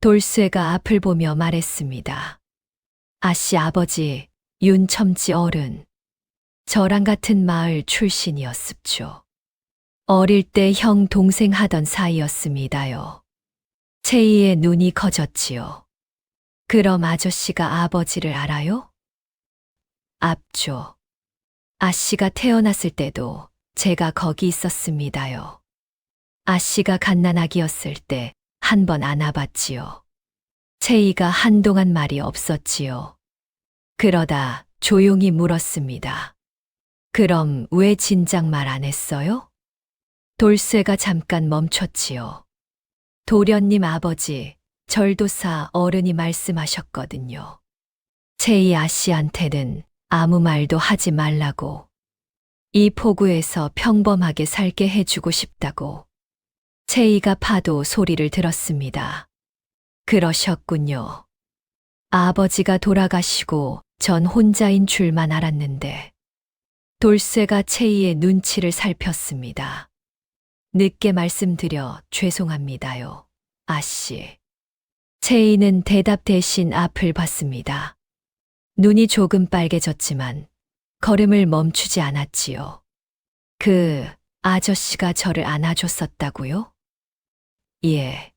[SPEAKER 1] 돌쇠가 앞을 보며 말했습니다. 아씨 아버지, 윤첨지 어른. 저랑 같은 마을 출신이었습죠. 어릴 때 형 동생 하던 사이였습니다요. 채이의 눈이 커졌지요. 그럼 아저씨가 아버지를 알아요? 압죠. 아씨가 태어났을 때도 제가 거기 있었습니다요. 아씨가 갓난아기였을 때 한 번 안아봤지요. 채이가 한동안 말이 없었지요. 그러다 조용히 물었습니다. 그럼 왜 진작 말 안 했어요? 돌쇠가 잠깐 멈췄지요. 도련님 아버지, 절도사 어른이 말씀하셨거든요. 채이 아씨한테는 아무 말도 하지 말라고. 이 포구에서 평범하게 살게 해주고 싶다고. 채이가 파도 소리를 들었습니다. 그러셨군요. 아버지가 돌아가시고 전 혼자인 줄만 알았는데. 돌쇠가 채이의 눈치를 살폈습니다. 늦게 말씀드려 죄송합니다요, 아씨. 채이는 대답 대신 앞을 봤습니다. 눈이 조금 빨개졌지만 걸음을 멈추지 않았지요. 그 아저씨가 저를 안아줬었다고요? 예.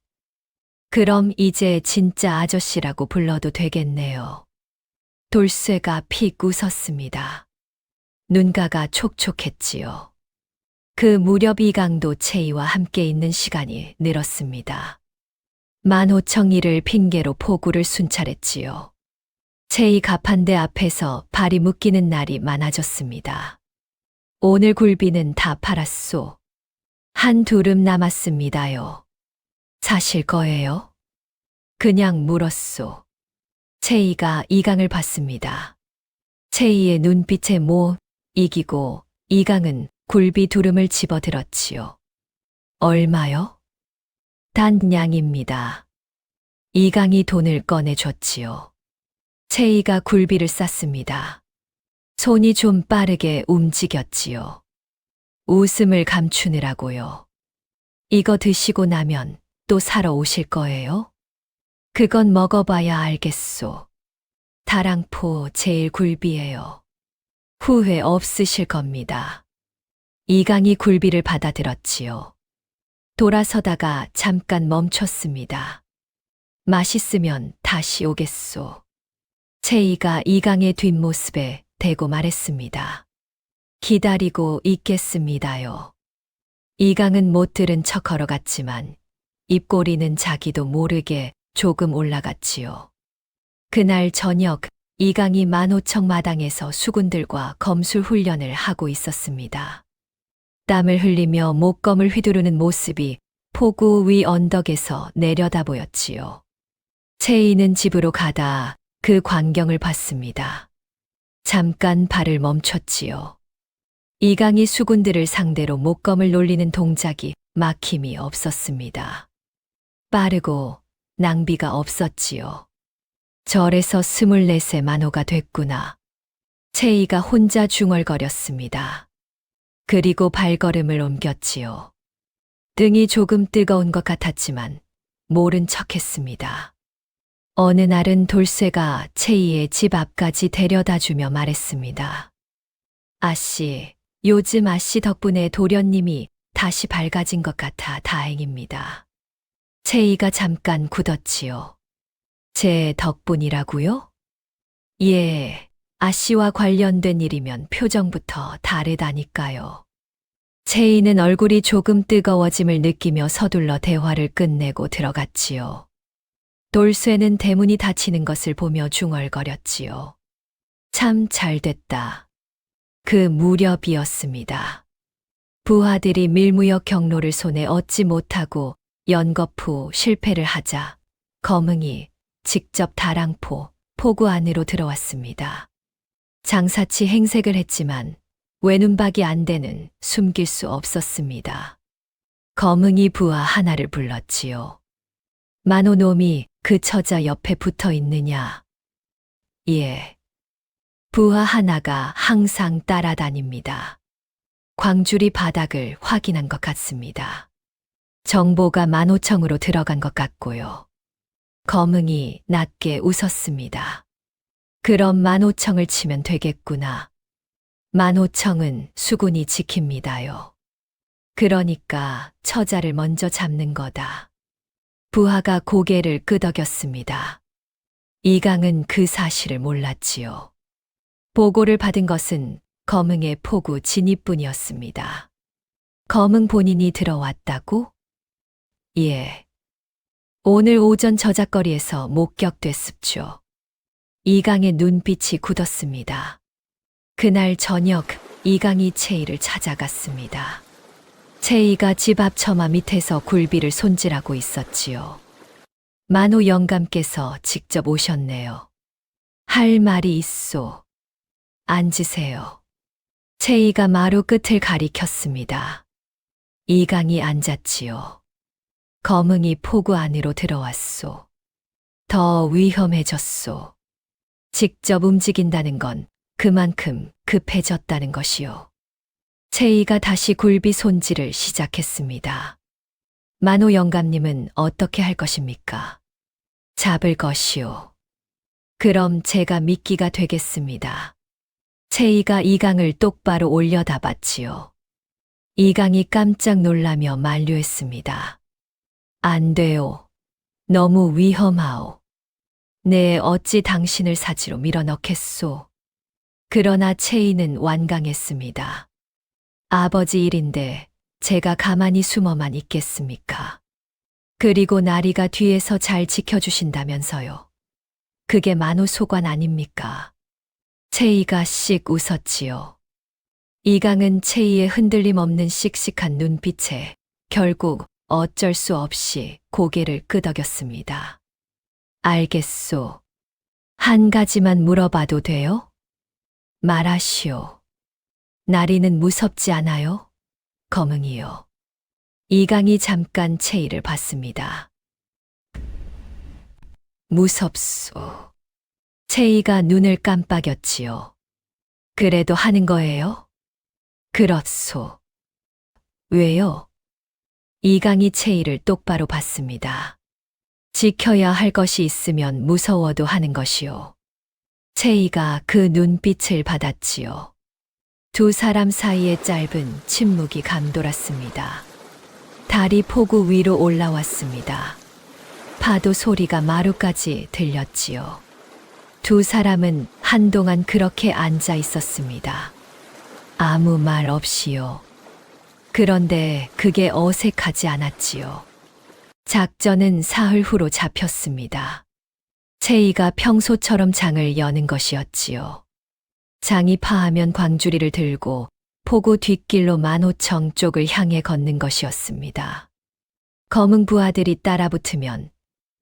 [SPEAKER 1] 그럼 이제 진짜 아저씨라고 불러도 되겠네요. 돌쇠가 픽 웃었습니다. 눈가가 촉촉했지요. 그 무렵 이강도 채이와 함께 있는 시간이 늘었습니다. 만호청이를 핑계로 포구를 순찰했지요. 채이 가판대 앞에서 발이 묶이는 날이 많아졌습니다. 오늘 굴비는 다 팔았소. 한 두름 남았습니다요. 사실 거예요? 그냥 물었소. 채이가 이강을 봤습니다. 채이의 눈빛에 이기고 이강은 굴비 두름을 집어들었지요. 얼마요? 단냥입니다. 이강이 돈을 꺼내줬지요. 채이가 굴비를 쌌습니다. 손이 좀 빠르게 움직였지요. 웃음을 감추느라고요. 이거 드시고 나면 또 사러 오실 거예요? 그건 먹어봐야 알겠소. 다랑포 제일 굴비예요. 후회 없으실 겁니다. 이강이 굴비를 받아들었지요. 돌아서다가 잠깐 멈췄습니다. 맛있으면 다시 오겠소. 채이가 이강의 뒷모습에 대고 말했습니다. 기다리고 있겠습니다요. 이강은 못 들은 척 걸어갔지만 입꼬리는 자기도 모르게 조금 올라갔지요. 그날 저녁 이강이 만호청 마당에서 수군들과 검술 훈련을 하고 있었습니다. 땀을 흘리며 목검을 휘두르는 모습이 포구 위 언덕에서 내려다 보였지요. 채이는 집으로 가다 그 광경을 봤습니다. 잠깐 발을 멈췄지요. 이강이 수군들을 상대로 목검을 놀리는 동작이 막힘이 없었습니다. 빠르고 낭비가 없었지요. 절에서 24세 만호가 됐구나. 채이가 혼자 중얼거렸습니다. 그리고 발걸음을 옮겼지요. 등이 조금 뜨거운 것 같았지만 모른 척했습니다. 어느 날은 돌쇠가 채이의 집 앞까지 데려다 주며 말했습니다. 아씨, 요즘 아씨 덕분에 도련님이 다시 밝아진 것 같아 다행입니다. 채이가 잠깐 굳었지요. 제 덕분이라고요? 예, 아씨와 관련된 일이면 표정부터 다르다니까요. 채이는 얼굴이 조금 뜨거워짐을 느끼며 서둘러 대화를 끝내고 들어갔지요. 돌쇠는 대문이 닫히는 것을 보며 중얼거렸지요. 참 잘됐다. 그 무렵이었습니다. 부하들이 밀무역 경로를 손에 얻지 못하고 연거푸 실패를 하자 검응이 직접 다랑포, 포구 안으로 들어왔습니다. 장사치 행색을 했지만 외눈박이 안 되는 숨길 수 없었습니다. 검응이 부하 하나를 불렀지요. 만호놈이 그 처자 옆에 붙어 있느냐? 예. 부하 하나가 항상 따라다닙니다. 광주리 바닥을 확인한 것 같습니다. 정보가 만호청으로 들어간 것 같고요. 검응이 낮게 웃었습니다. 그럼 만호청을 치면 되겠구나. 만호청은 수군이 지킵니다요. 그러니까 처자를 먼저 잡는 거다. 부하가 고개를 끄덕였습니다. 이강은 그 사실을 몰랐지요. 보고를 받은 것은 검응의 포구 진입뿐이었습니다. 검응 본인이 들어왔다고? 예. 오늘 오전 저작거리에서 목격됐습죠. 이강의 눈빛이 굳었습니다. 그날 저녁 이강이 채이를 찾아갔습니다. 채이가 집 앞 처마 밑에서 굴비를 손질하고 있었지요. 만호 영감께서 직접 오셨네요. 할 말이 있소. 앉으세요. 채이가 마루 끝을 가리켰습니다. 이강이 앉았지요. 검응이 포구 안으로 들어왔소. 더 위험해졌소. 직접 움직인다는 건 그만큼 급해졌다는 것이요. 채이가 다시 굴비 손질을 시작했습니다. 만호 영감님은 어떻게 할 것입니까? 잡을 것이요. 그럼 제가 미끼가 되겠습니다. 채이가 이강을 똑바로 올려다 봤지요. 이강이 깜짝 놀라며 만류했습니다. 안 돼요. 너무 위험하오. 네, 어찌 당신을 사지로 밀어넣겠소. 그러나 채이는 완강했습니다. 아버지 일인데 제가 가만히 숨어만 있겠습니까? 그리고 나리가 뒤에서 잘 지켜주신다면서요. 그게 만호 소관 아닙니까? 채이가 씩 웃었지요. 이강은 채이의 흔들림 없는 씩씩한 눈빛에 결국 어쩔 수 없이 고개를 끄덕였습니다. 알겠소. 한 가지만 물어봐도 돼요? 말하시오. 나리는 무섭지 않아요? 검응이요. 이강이 잠깐 채이를 봤습니다. 무섭소. 채이가 눈을 깜빡였지요. 그래도 하는 거예요? 그렇소. 왜요? 이강이 채이를 똑바로 봤습니다. 지켜야 할 것이 있으면 무서워도 하는 것이요. 채이가 그 눈빛을 받았지요. 두 사람 사이에 짧은 침묵이 감돌았습니다. 달이 포구 위로 올라왔습니다. 파도 소리가 마루까지 들렸지요. 두 사람은 한동안 그렇게 앉아 있었습니다. 아무 말 없이요. 그런데 그게 어색하지 않았지요. 작전은 사흘 후로 잡혔습니다. 채이가 평소처럼 장을 여는 것이었지요. 장이 파하면 광주리를 들고 포구 뒷길로 만호청 쪽을 향해 걷는 것이었습니다. 검은 부하들이 따라붙으면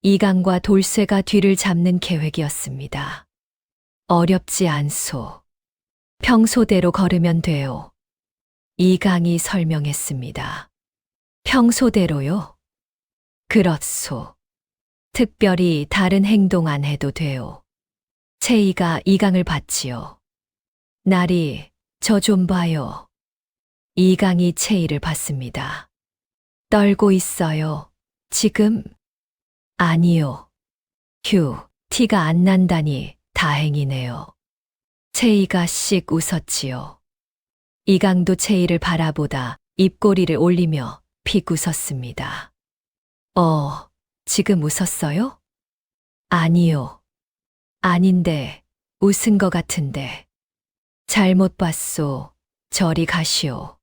[SPEAKER 1] 이강과 돌쇠가 뒤를 잡는 계획이었습니다. 어렵지 않소. 평소대로 걸으면 돼요. 이강이 설명했습니다. 평소대로요? 그렇소. 특별히 다른 행동 안 해도 돼요. 채이가 이강을 봤지요. 나리, 저 좀 봐요. 이강이 채이를 봤습니다. 떨고 있어요. 지금? 아니요. 휴, 티가 안 난다니 다행이네요. 채이가 씩 웃었지요. 이강도 채이를 바라보다 입꼬리를 올리며 픽 웃었습니다. 지금 웃었어요? 아니요. 아닌데, 웃은 것 같은데. 잘못 봤소. 저리 가시오.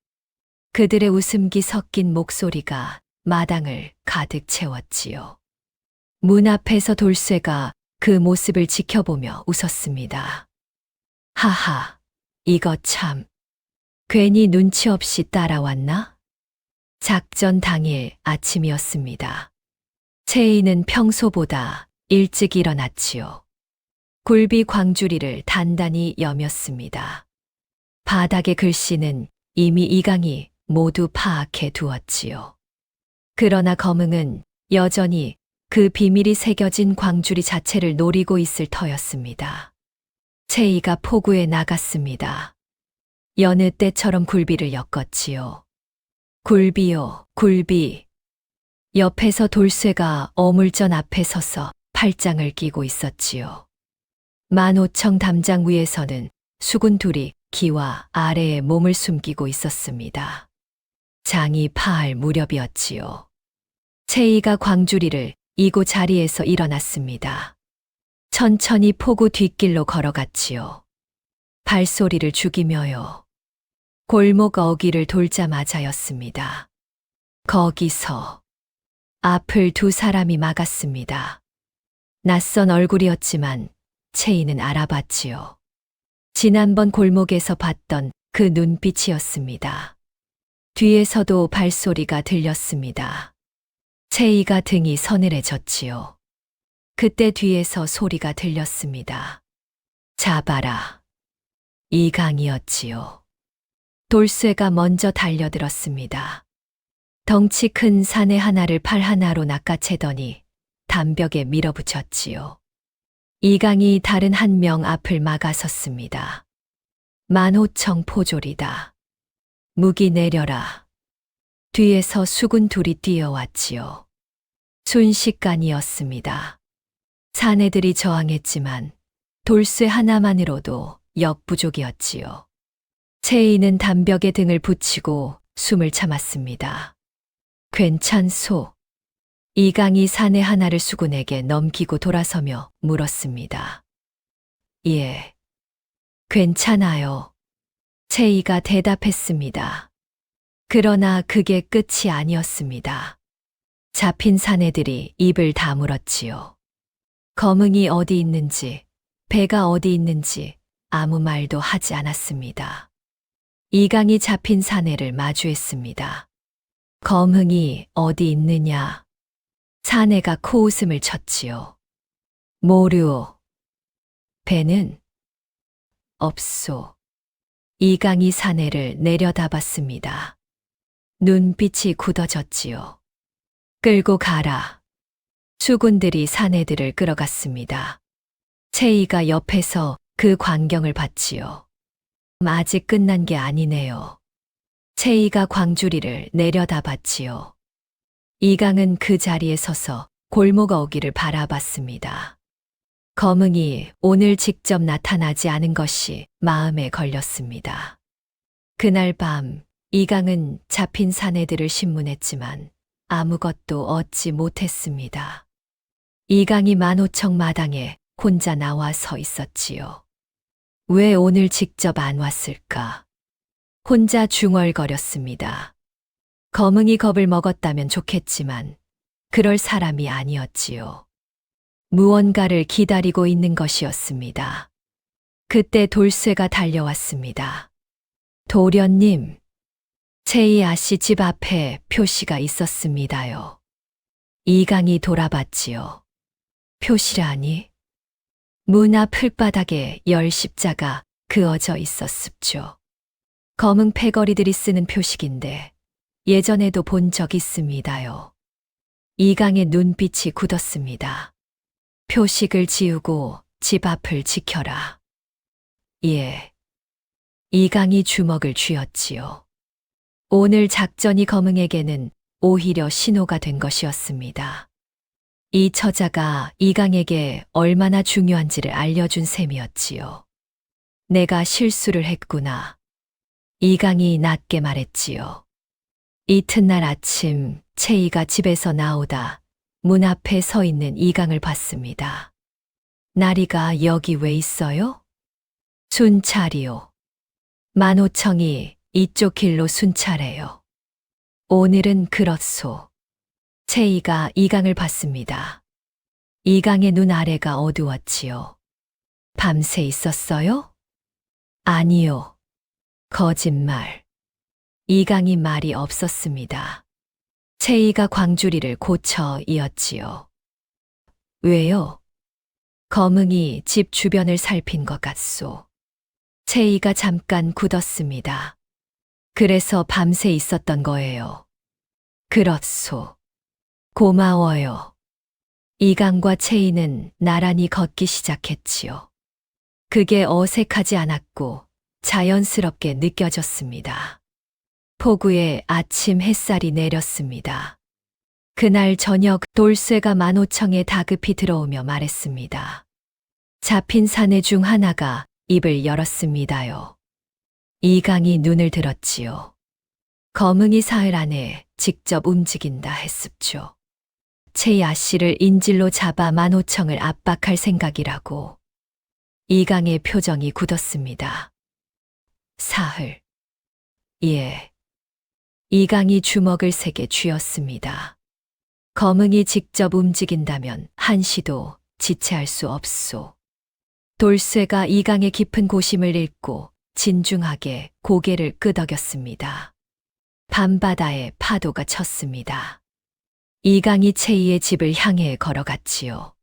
[SPEAKER 1] 그들의 웃음기 섞인 목소리가 마당을 가득 채웠지요. 문 앞에서 돌쇠가 그 모습을 지켜보며 웃었습니다. 하하, 이거 참. 괜히 눈치 없이 따라왔나? 작전 당일 아침이었습니다. 채이는 평소보다 일찍 일어났지요. 굴비 광주리를 단단히 여몄습니다. 바닥의 글씨는 이미 이강이 모두 파악해 두었지요. 그러나 검응은 여전히 그 비밀이 새겨진 광주리 자체를 노리고 있을 터였습니다. 채이가 포구에 나갔습니다. 여느 때처럼 굴비를 엮었지요. 굴비요, 굴비. 옆에서 돌쇠가 어물전 앞에 서서 팔짱을 끼고 있었지요. 15,000 담장 위에서는 수군 둘이 기와 아래에 몸을 숨기고 있었습니다. 장이 파할 무렵이었지요. 채이가 광주리를 이고 자리에서 일어났습니다. 천천히 포구 뒷길로 걸어갔지요. 발소리를 죽이며요. 골목 어귀를 돌자마자였습니다. 거기서 앞을 두 사람이 막았습니다. 낯선 얼굴이었지만 채이는 알아봤지요. 지난번 골목에서 봤던 그 눈빛이었습니다. 뒤에서도 발소리가 들렸습니다. 채이가 등이 서늘해졌지요. 그때 뒤에서 소리가 들렸습니다. 잡아라. 이강이었지요. 돌쇠가 먼저 달려들었습니다. 덩치 큰 사내 하나를 팔 하나로 낚아채더니 담벽에 밀어붙였지요. 이강이 다른 한 명 앞을 막아섰습니다. 만호청 포졸이다. 무기 내려라. 뒤에서 수군 둘이 뛰어왔지요. 순식간이었습니다. 사내들이 저항했지만 돌쇠 하나만으로도 역부족이었지요. 채이는 담벽에 등을 붙이고 숨을 참았습니다. 괜찮소? 이강이 사내 하나를 수군에게 넘기고 돌아서며 물었습니다. 예. 괜찮아요. 채이가 대답했습니다. 그러나 그게 끝이 아니었습니다. 잡힌 사내들이 입을 다물었지요. 검응이 어디 있는지, 배가 어디 있는지 아무 말도 하지 않았습니다. 이강이 잡힌 사내를 마주했습니다. 검응이 어디 있느냐? 사내가 코웃음을 쳤지요. 모르오. 배는? 없소. 이강이 사내를 내려다봤습니다. 눈빛이 굳어졌지요. 끌고 가라. 수군들이 사내들을 끌어갔습니다. 채이가 옆에서 그 광경을 봤지요. 아직 끝난 게 아니네요. 채이가 광주리를 내려다봤지요. 이강은 그 자리에 서서 골목 어귀를 바라봤습니다. 검응이 오늘 직접 나타나지 않은 것이 마음에 걸렸습니다. 그날 밤 이강은 잡힌 사내들을 신문했지만 아무것도 얻지 못했습니다. 이강이 만호청 마당에 혼자 나와 서 있었지요. 왜 오늘 직접 안 왔을까? 혼자 중얼거렸습니다. 검응이 겁을 먹었다면 좋겠지만 그럴 사람이 아니었지요. 무언가를 기다리고 있는 것이었습니다. 그때 돌쇠가 달려왔습니다. 도련님, 채이 아씨 집 앞에 표시가 있었습니다요. 이강이 돌아봤지요. 표시라니? 문 앞 흙바닥에 10십자가 그어져 있었습죠. 검은 패거리들이 쓰는 표식인데 예전에도 본 적 있습니다요. 이강의 눈빛이 굳었습니다. 표식을 지우고 집 앞을 지켜라. 예. 이강이 주먹을 쥐었지요. 오늘 작전이 검응에게는 오히려 신호가 된 것이었습니다. 이 처자가 이강에게 얼마나 중요한지를 알려준 셈이었지요. 내가 실수를 했구나. 이강이 낮게 말했지요. 이튿날 아침 채이가 집에서 나오다 문 앞에 서 있는 이강을 봤습니다. 나리가 여기 왜 있어요? 순찰이요. 만호청이 이쪽 길로 순찰해요. 오늘은 그렇소. 채이가 이강을 봤습니다. 이강의 눈 아래가 어두웠지요. 밤새 있었어요? 아니요. 거짓말. 이강이 말이 없었습니다. 채이가 광주리를 고쳐 이었지요. 왜요? 검응이 집 주변을 살핀 것 같소. 채이가 잠깐 굳었습니다. 그래서 밤새 있었던 거예요. 그렇소. 고마워요. 이강과 채이는 나란히 걷기 시작했지요. 그게 어색하지 않았고 자연스럽게 느껴졌습니다. 포구에 아침 햇살이 내렸습니다. 그날 저녁 돌쇠가 만호청에 다급히 들어오며 말했습니다. 잡힌 사내 중 하나가 입을 열었습니다요. 이강이 눈을 들었지요. 검응이 사흘 안에 직접 움직인다 했습죠. 채야 씨를 인질로 잡아 만호청을 압박할 생각이라고. 이강의 표정이 굳었습니다. 사흘. 예. 이강이 주먹을 세게 쥐었습니다. 검응이 직접 움직인다면 한시도 지체할 수 없소. 돌쇠가 이강의 깊은 고심을 읽고 진중하게 고개를 끄덕였습니다. 밤바다에 파도가 쳤습니다. 이강이 채이의 집을 향해 걸어갔지요.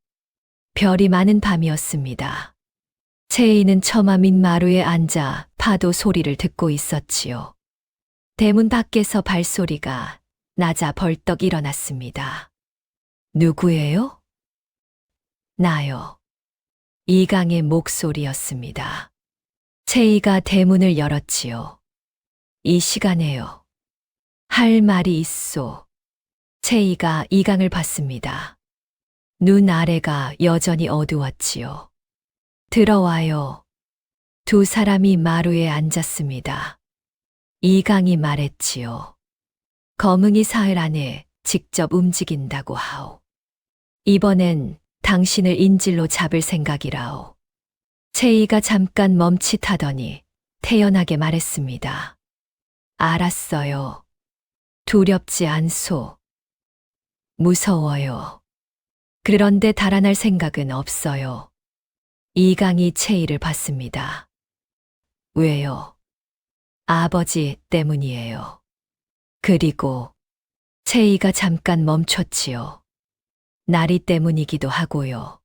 [SPEAKER 1] 별이 많은 밤이었습니다. 채이는 처마 밑마루에 앉아 파도 소리를 듣고 있었지요. 대문 밖에서 발소리가 나자 벌떡 일어났습니다. 누구예요? 나요. 이강의 목소리였습니다. 채이가 대문을 열었지요. 이 시간에요. 할 말이 있소. 채이가 이강을 봤습니다. 눈 아래가 여전히 어두웠지요. 들어와요. 두 사람이 마루에 앉았습니다. 이강이 말했지요. 검응이 사흘 안에 직접 움직인다고 하오. 이번엔 당신을 인질로 잡을 생각이라오. 채이가 잠깐 멈칫하더니 태연하게 말했습니다. 알았어요. 두렵지 않소. 무서워요. 그런데 달아날 생각은 없어요. 이강이 채이를 봤습니다. 왜요? 아버지 때문이에요. 그리고 채이가 잠깐 멈췄지요. 나리 때문이기도 하고요.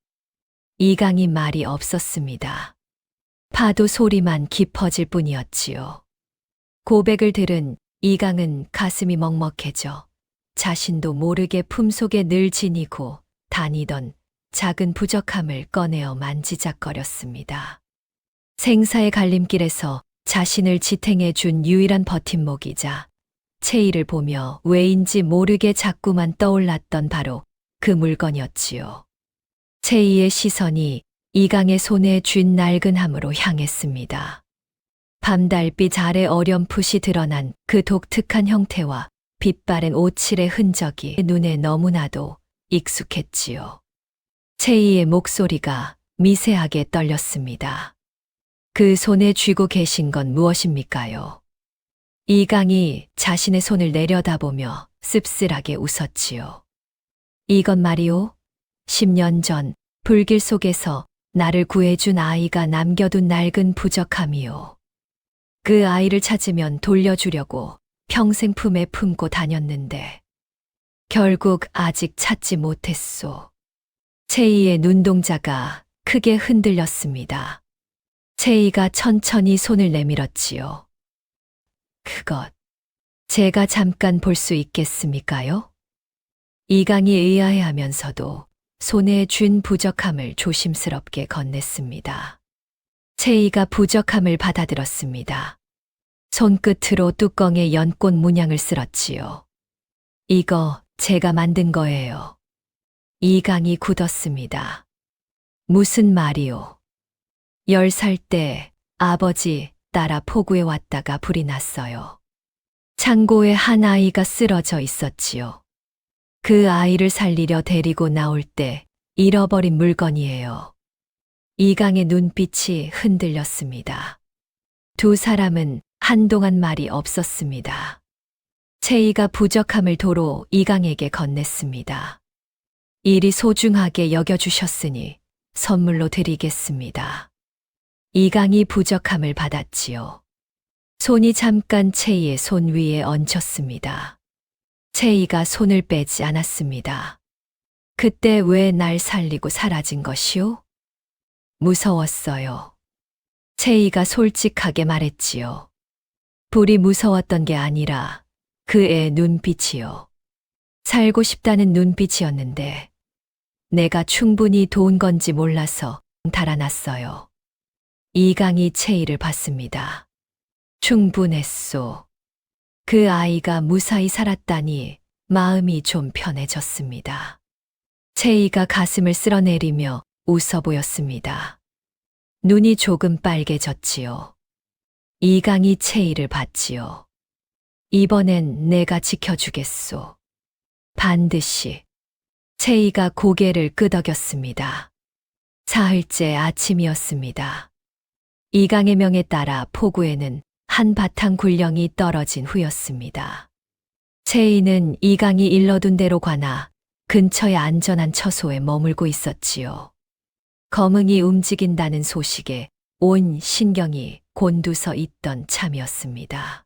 [SPEAKER 1] 이강이 말이 없었습니다. 파도 소리만 깊어질 뿐이었지요. 고백을 들은 이강은 가슴이 먹먹해져 자신도 모르게 품속에 늘 지니고 다니던 작은 부적함을 꺼내어 만지작거렸습니다. 생사의 갈림길에서 자신을 지탱해 준 유일한 버팀목이자 채이를 보며 왜인지 모르게 자꾸만 떠올랐던 바로 그 물건이었지요. 채이의 시선이 이강의 손에 쥔 낡은함으로 향했습니다. 밤달빛 아래 어렴풋이 드러난 그 독특한 형태와 빛바랜 오칠의 흔적이 눈에 너무나도 익숙했지요. 채이의 목소리가 미세하게 떨렸습니다. 그 손에 쥐고 계신 건 무엇입니까요? 이강이 자신의 손을 내려다보며 씁쓸하게 웃었지요. 이건 말이오, 10년 전 불길 속에서 나를 구해준 아이가 남겨둔 낡은 부적함이요. 그 아이를 찾으면 돌려주려고 평생 품에 품고 다녔는데 결국 아직 찾지 못했소. 채이의 눈동자가 크게 흔들렸습니다. 채이가 천천히 손을 내밀었지요. 그것, 제가 잠깐 볼 수 있겠습니까요? 이강이 의아해하면서도 손에 쥔 부적함을 조심스럽게 건넸습니다. 채이가 부적함을 받아들었습니다. 손끝으로 뚜껑에 연꽃 문양을 쓸었지요. 이거 제가 만든 거예요. 이강이 굳었습니다. 무슨 말이오? 10살 때 아버지 따라 포구에 왔다가 불이 났어요. 창고에 한 아이가 쓰러져 있었지요. 그 아이를 살리려 데리고 나올 때 잃어버린 물건이에요. 이강의 눈빛이 흔들렸습니다. 두 사람은 한동안 말이 없었습니다. 채이가 부적함을 도로 이강에게 건넸습니다. 일이 소중하게 여겨주셨으니 선물로 드리겠습니다. 이강이 부적함을 받았지요. 손이 잠깐 채이의 손 위에 얹혔습니다. 채이가 손을 빼지 않았습니다. 그때 왜 날 살리고 사라진 것이오? 무서웠어요. 채이가 솔직하게 말했지요. 불이 무서웠던 게 아니라 그의 눈빛이요. 살고 싶다는 눈빛이었는데 내가 충분히 도운 건지 몰라서 달아났어요. 이강이 채이를 봤습니다. 충분했소. 그 아이가 무사히 살았다니 마음이 좀 편해졌습니다. 채이가 가슴을 쓸어내리며 웃어 보였습니다. 눈이 조금 빨개졌지요. 이강이 채이를 봤지요. 이번엔 내가 지켜주겠소. 반드시. 채이가 고개를 끄덕였습니다. 사흘째 아침이었습니다. 이강의 명에 따라 포구에는 한바탕 굴령이 떨어진 후였습니다. 채이는 이강이 일러둔 대로 관아 근처의 안전한 처소에 머물고 있었지요. 거뭉이 움직인다는 소식에 온 신경이 곤두서 있던 참이었습니다.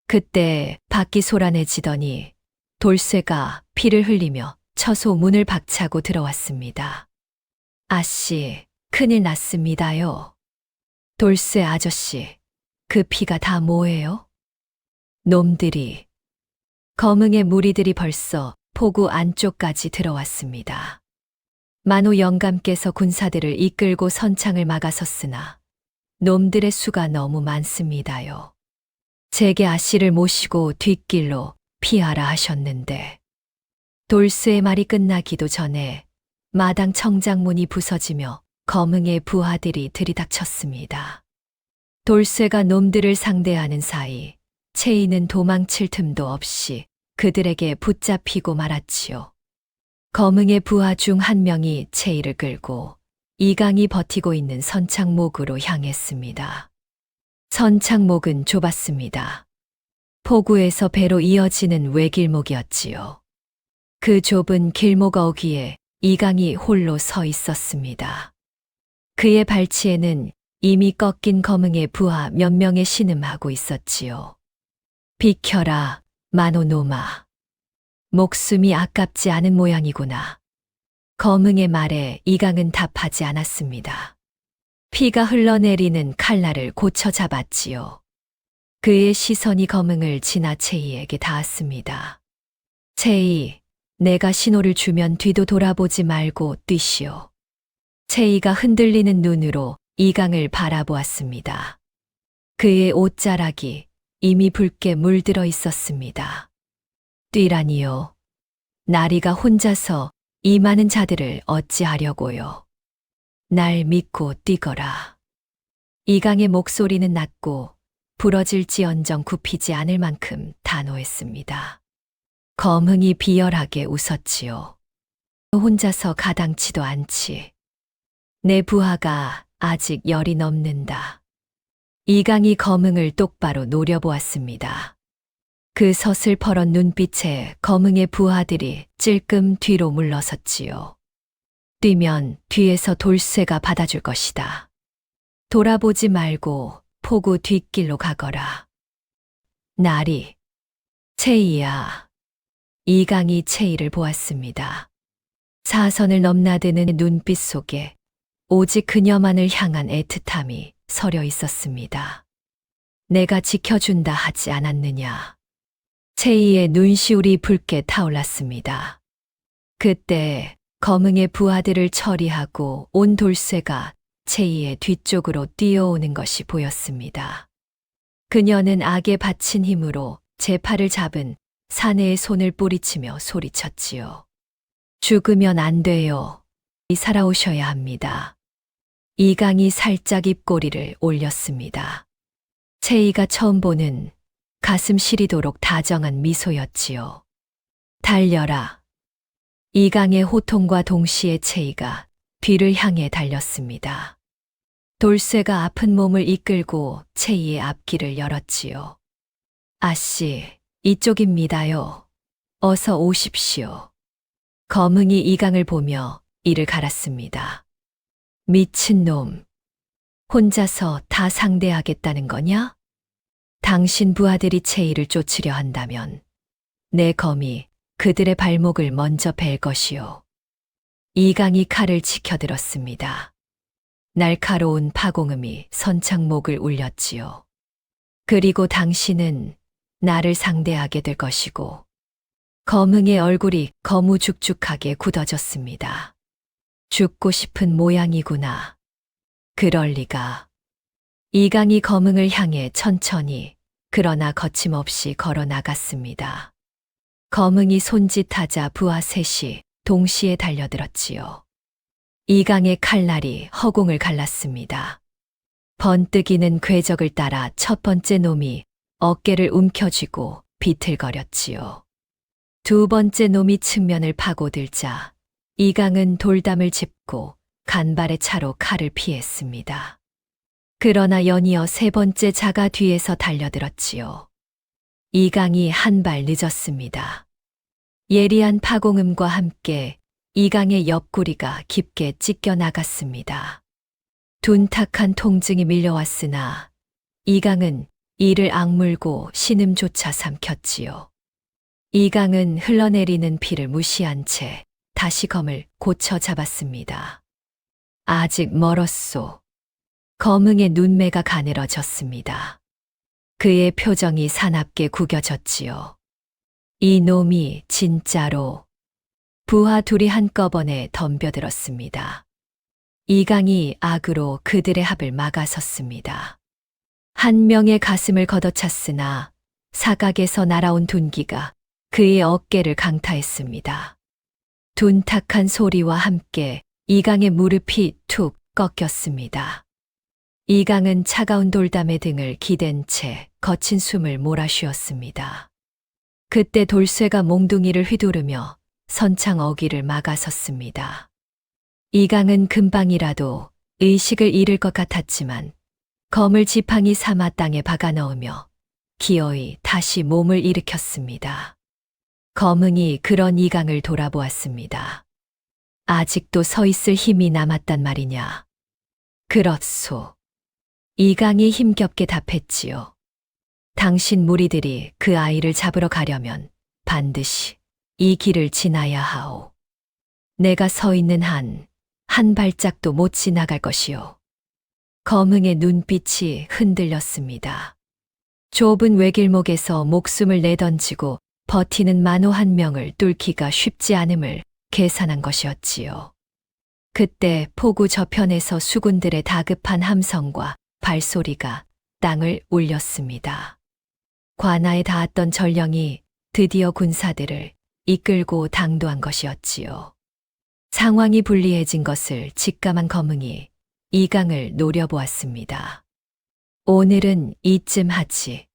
[SPEAKER 1] 그때 밖이 소란해지더니 돌쇠가 피를 흘리며 처소 문을 박차고 들어왔습니다. 아씨, 큰일 났습니다요. 돌쇠 아저씨, 그 피가 다 뭐예요? 놈들이. 거뭉의 무리들이 벌써 포구 안쪽까지 들어왔습니다. 만호 영감께서 군사들을 이끌고 선창을 막아섰으나 놈들의 수가 너무 많습니다요. 제게 아씨를 모시고 뒷길로 피하라 하셨는데 돌쇠의 말이 끝나기도 전에 마당 청장문이 부서지며 거뭉의 부하들이 들이닥쳤습니다. 돌쇠가 놈들을 상대하는 사이 채이는 도망칠 틈도 없이 그들에게 붙잡히고 말았지요. 거뭉의 부하 중 한 명이 채이를 끌고 이강이 버티고 있는 선창목으로 향했습니다. 선창목은 좁았습니다. 포구에서 배로 이어지는 외길목이었지요. 그 좁은 길목 어귀에 이강이 홀로 서 있었습니다. 그의 발치에는 이미 꺾인 거뭉의 부하 몇 명의 신음하고 있었지요. 비켜라, 마노노마. 목숨이 아깝지 않은 모양이구나. 거뭉의 말에 이강은 답하지 않았습니다. 피가 흘러내리는 칼날을 고쳐 잡았지요. 그의 시선이 거뭉을 지나 채이에게 닿았습니다. 채이, 내가 신호를 주면 뒤도 돌아보지 말고 뛰시오. 채이가 흔들리는 눈으로 이강을 바라보았습니다. 그의 옷자락이 이미 붉게 물들어 있었습니다. 뛰라니요. 나리가 혼자서 이 많은 자들을 어찌하려고요. 날 믿고 뛰거라. 이강의 목소리는 낮고 부러질지언정 굽히지 않을 만큼 단호했습니다. 거뭉이 비열하게 웃었지요. 혼자서 가당치도 않지. 내 부하가 아직 열이 넘는다. 이강이 거뭉을 똑바로 노려보았습니다. 그 서슬퍼런 눈빛에 거뭉의 부하들이 찔끔 뒤로 물러섰지요. 뛰면 뒤에서 돌쇠가 받아줄 것이다. 돌아보지 말고 포구 뒷길로 가거라. 나리, 채이야. 이강이 채이를 보았습니다. 사선을 넘나드는 눈빛 속에 오직 그녀만을 향한 애틋함이 서려 있었습니다. 내가 지켜준다 하지 않았느냐. 채희의 눈시울이 붉게 타올랐습니다. 그때 검응의 부하들을 처리하고 온 돌쇠가 채희의 뒤쪽으로 뛰어오는 것이 보였습니다. 그녀는 악에 바친 힘으로 제 팔을 잡은 사내의 손을 뿌리치며 소리쳤지요. 죽으면 안 돼요. 살아오셔야 합니다. 이강이 살짝 입꼬리를 올렸습니다. 채희가 처음 보는 가슴 시리도록 다정한 미소였지요. 달려라. 이강의 호통과 동시에 채희가 뒤를 향해 달렸습니다. 돌쇠가 아픈 몸을 이끌고 채희의 앞길을 열었지요. 아씨, 이쪽입니다요. 어서 오십시오. 검응이 이강을 보며 이를 갈았습니다. 미친놈. 혼자서 다 상대하겠다는 거냐? 당신 부하들이 채희를 쫓으려 한다면 내 검이 그들의 발목을 먼저 벨 것이요. 이강이 칼을 치켜들었습니다. 날카로운 파공음이 선창목을 울렸지요. 그리고 당신은 나를 상대하게 될 것이고 검응의 얼굴이 거무죽죽하게 굳어졌습니다. 죽고 싶은 모양이구나. 그럴 리가. 이강이 검응을 향해 천천히 그러나 거침없이 걸어 나갔습니다. 검응이 손짓하자 부하 셋이 동시에 달려들었지요. 이강의 칼날이 허공을 갈랐습니다. 번뜩이는 궤적을 따라 첫 번째 놈이 어깨를 움켜쥐고 비틀거렸지요. 두 번째 놈이 측면을 파고들자 이강은 돌담을 짚고 간발의 차로 칼을 피했습니다. 그러나 연이어 세 번째 자가 뒤에서 달려들었지요. 이강이 한 발 늦었습니다. 예리한 파공음과 함께 이강의 옆구리가 깊게 찢겨 나갔습니다. 둔탁한 통증이 밀려왔으나 이강은 이를 악물고 신음조차 삼켰지요. 이강은 흘러내리는 피를 무시한 채 다시 검을 고쳐 잡았습니다. 아직 멀었소. 검응의 눈매가 가늘어졌습니다. 그의 표정이 사납게 구겨졌지요. 이 놈이 진짜로. 부하 둘이 한꺼번에 덤벼들었습니다. 이강이 악으로 그들의 합을 막아섰습니다. 한 명의 가슴을 걷어찼으나 사각에서 날아온 둔기가 그의 어깨를 강타했습니다. 둔탁한 소리와 함께 이강의 무릎이 툭 꺾였습니다. 이강은 차가운 돌담의 등을 기댄 채 거친 숨을 몰아쉬었습니다. 그때 돌쇠가 몽둥이를 휘두르며 선창 어귀를 막아섰습니다. 이강은 금방이라도 의식을 잃을 것 같았지만 검을 지팡이 삼아 땅에 박아 넣으며 기어이 다시 몸을 일으켰습니다. 검응이 그런 이강을 돌아보았습니다. 아직도 서 있을 힘이 남았단 말이냐. 그렇소. 이강이 힘겹게 답했지요. 당신 무리들이 그 아이를 잡으러 가려면 반드시 이 길을 지나야 하오. 내가 서 있는 한 발짝도 못 지나갈 것이오. 검응의 눈빛이 흔들렸습니다. 좁은 외길목에서 목숨을 내던지고 버티는 만호 한 명을 뚫기가 쉽지 않음을 계산한 것이었지요. 그때 포구 저편에서 수군들의 다급한 함성과 발소리가 땅을 울렸습니다. 관아에 닿았던 전령이 드디어 군사들을 이끌고 당도한 것이었지요. 상황이 불리해진 것을 직감한 검응이 이강을 노려보았습니다. 오늘은 이쯤 하지.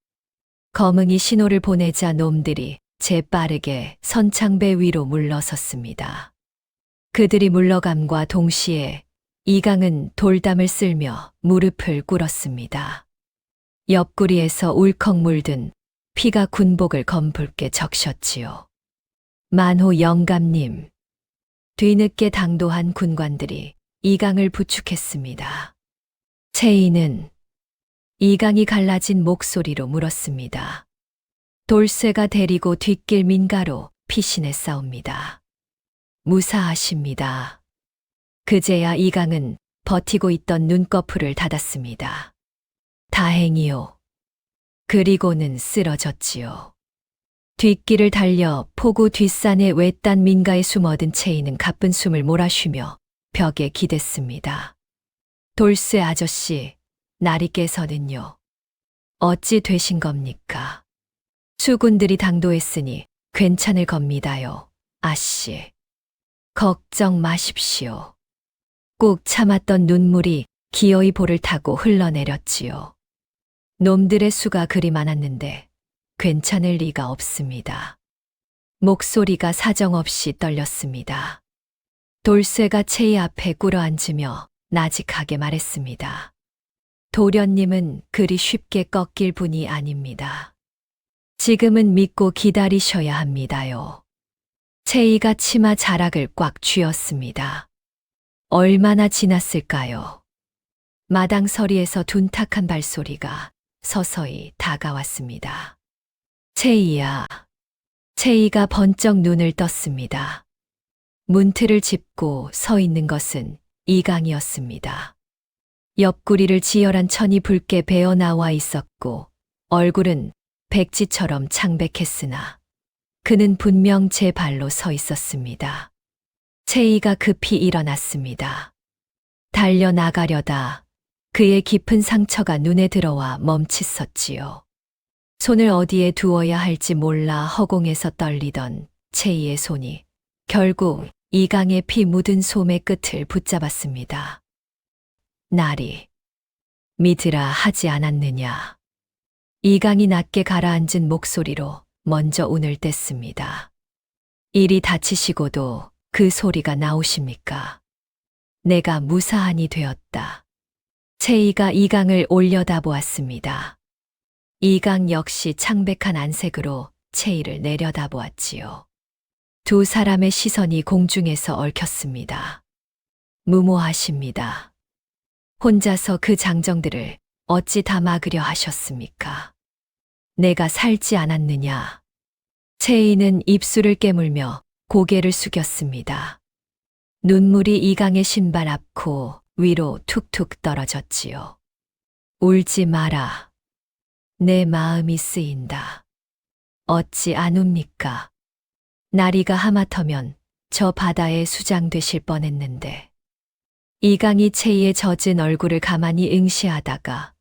[SPEAKER 1] 검응이 신호를 보내자 놈들이 재빠르게 선창배 위로 물러섰습니다. 그들이 물러감과 동시에 이강은 돌담을 쓸며 무릎을 꿇었습니다. 옆구리에서 울컥 물든 피가 군복을 검붉게 적셨지요. 만호 영감님. 뒤늦게 당도한 군관들이 이강을 부축했습니다. 채희는 이강이 갈라진 목소리로 물었습니다. 돌쇠가 데리고 뒷길 민가로 피신해 싸웁니다. 무사하십니다. 그제야 이강은 버티고 있던 눈꺼풀을 닫았습니다. 다행이요. 그리고는 쓰러졌지요. 뒷길을 달려 포구 뒷산의 외딴 민가에 숨어든 채이는 가쁜 숨을 몰아쉬며 벽에 기댔습니다. 돌쇠 아저씨, 나리께서는요. 어찌 되신 겁니까? 수군들이 당도했으니 괜찮을 겁니다요, 아씨. 걱정 마십시오. 꾹 참았던 눈물이 기어이 볼을 타고 흘러내렸지요. 놈들의 수가 그리 많았는데 괜찮을 리가 없습니다. 목소리가 사정없이 떨렸습니다. 돌쇠가 채이 앞에 꿇어앉으며 나직하게 말했습니다. 도련님은 그리 쉽게 꺾일 분이 아닙니다. 지금은 믿고 기다리셔야 합니다요. 채이가 치마 자락을 꽉 쥐었습니다. 얼마나 지났을까요? 마당 서리에서 둔탁한 발소리가 서서히 다가왔습니다. 채이야. 채이가 번쩍 눈을 떴습니다. 문틀을 짚고 서 있는 것은 이강이었습니다. 옆구리를 지혈한 천이 붉게 배어 나와 있었고 얼굴은 백지처럼 창백했으나 그는 분명 제 발로 서 있었습니다. 채이가 급히 일어났습니다. 달려나가려다 그의 깊은 상처가 눈에 들어와 멈칫섰지요. 손을 어디에 두어야 할지 몰라 허공에서 떨리던 채이의 손이 결국 이강의 피 묻은 솜의 끝을 붙잡았습니다. 나리, 믿으라 하지 않았느냐. 이강이 낮게 가라앉은 목소리로 먼저 운을 뗐습니다. 이리 다치시고도 그 소리가 나오십니까? 내가 무사한이 되었다. 채이가 이강을 올려다보았습니다. 이강 역시 창백한 안색으로 채이를 내려다보았지요. 두 사람의 시선이 공중에서 얽혔습니다. 무모하십니다. 혼자서 그 장정들을 어찌 다 막으려 하셨습니까? 내가 살지 않았느냐. 채이는 입술을 깨물며 고개를 숙였습니다. 눈물이 이강의 신발 앞코 위로 툭툭 떨어졌지요. 울지 마라. 내 마음이 쓰인다. 어찌 안 웁니까? 나리가 하마터면 저 바다에 수장되실 뻔했는데. 이강이 채이의 젖은 얼굴을 가만히 응시하다가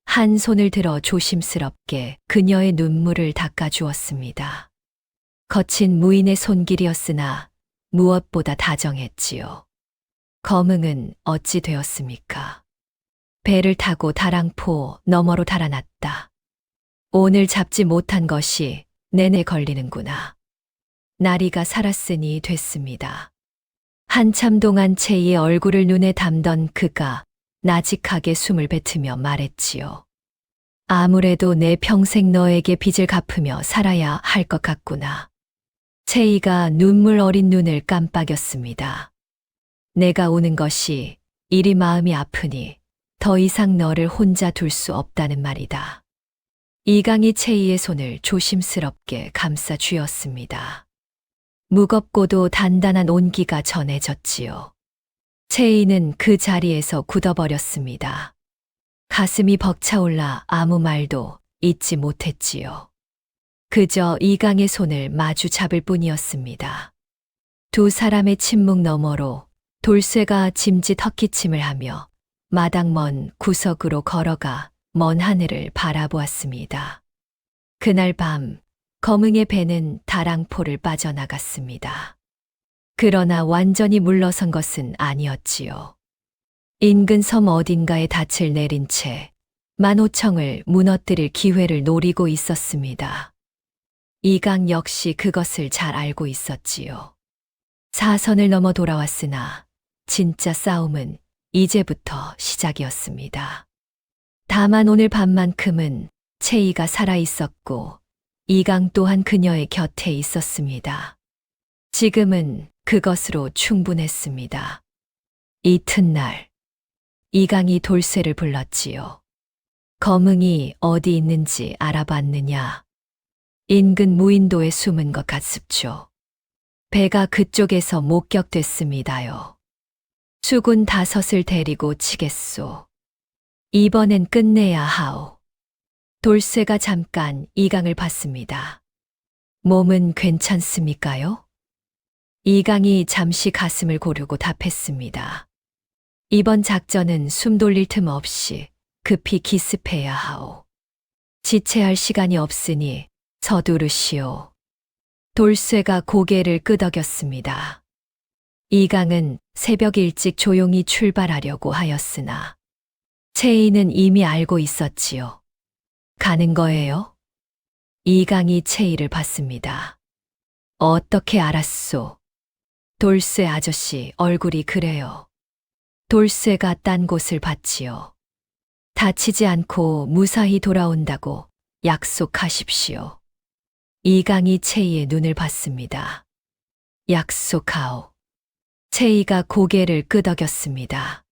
[SPEAKER 1] 한 손을 들어 조심스럽게 그녀의 눈물을 닦아주었습니다. 거친 무인의 손길이었으나 무엇보다 다정했지요. 검응은 어찌 되었습니까? 배를 타고 다랑포 너머로 달아났다. 오늘 잡지 못한 것이 내내 걸리는구나. 나리가 살았으니 됐습니다. 한참 동안 채이의 얼굴을 눈에 담던 그가 나직하게 숨을 뱉으며 말했지요. 아무래도 내 평생 너에게 빚을 갚으며 살아야 할 것 같구나. 채이가 눈물 어린 눈을 깜빡였습니다. 내가 우는 것이 이리 마음이 아프니 더 이상 너를 혼자 둘 수 없다는 말이다. 이강이 채이의 손을 조심스럽게 감싸 쥐었습니다. 무겁고도 단단한 온기가 전해졌지요. 채이는 그 자리에서 굳어버렸습니다. 가슴이 벅차올라 아무 말도 잇지 못했지요. 그저 이강의 손을 마주 잡을 뿐이었습니다. 두 사람의 침묵 너머로 돌쇠가 짐짓 헛기침을 하며 마당 먼 구석으로 걸어가 먼 하늘을 바라보았습니다. 그날 밤 검응의 배는 다랑포를 빠져나갔습니다. 그러나 완전히 물러선 것은 아니었지요. 인근 섬 어딘가에 닻을 내린 채 만호청을 무너뜨릴 기회를 노리고 있었습니다. 이강 역시 그것을 잘 알고 있었지요. 사선을 넘어 돌아왔으나 진짜 싸움은 이제부터 시작이었습니다. 다만 오늘 밤만큼은 채이가 살아 있었고 이강 또한 그녀의 곁에 있었습니다. 지금은 그것으로 충분했습니다. 이튿날 이강이 돌쇠를 불렀지요. 검응이 어디 있는지 알아봤느냐. 인근 무인도에 숨은 것 같습죠. 배가 그쪽에서 목격됐습니다요. 수군 5을 데리고 치겠소. 이번엔 끝내야 하오. 돌쇠가 잠깐 이강을 봤습니다. 몸은 괜찮습니까요? 이강이 잠시 가슴을 고르고 답했습니다. 이번 작전은 숨 돌릴 틈 없이 급히 기습해야 하오. 지체할 시간이 없으니 서두르시오. 돌쇠가 고개를 끄덕였습니다. 이강은 새벽 일찍 조용히 출발하려고 하였으나 채이는 이미 알고 있었지요. 가는 거예요? 이강이 채이를 봤습니다. 어떻게 알았소? 돌쇠 아저씨 얼굴이 그래요. 돌쇠가 딴 곳을 봤지요. 다치지 않고 무사히 돌아온다고 약속하십시오. 이강이 채이의 눈을 봤습니다. 약속하오. 채이가 고개를 끄덕였습니다.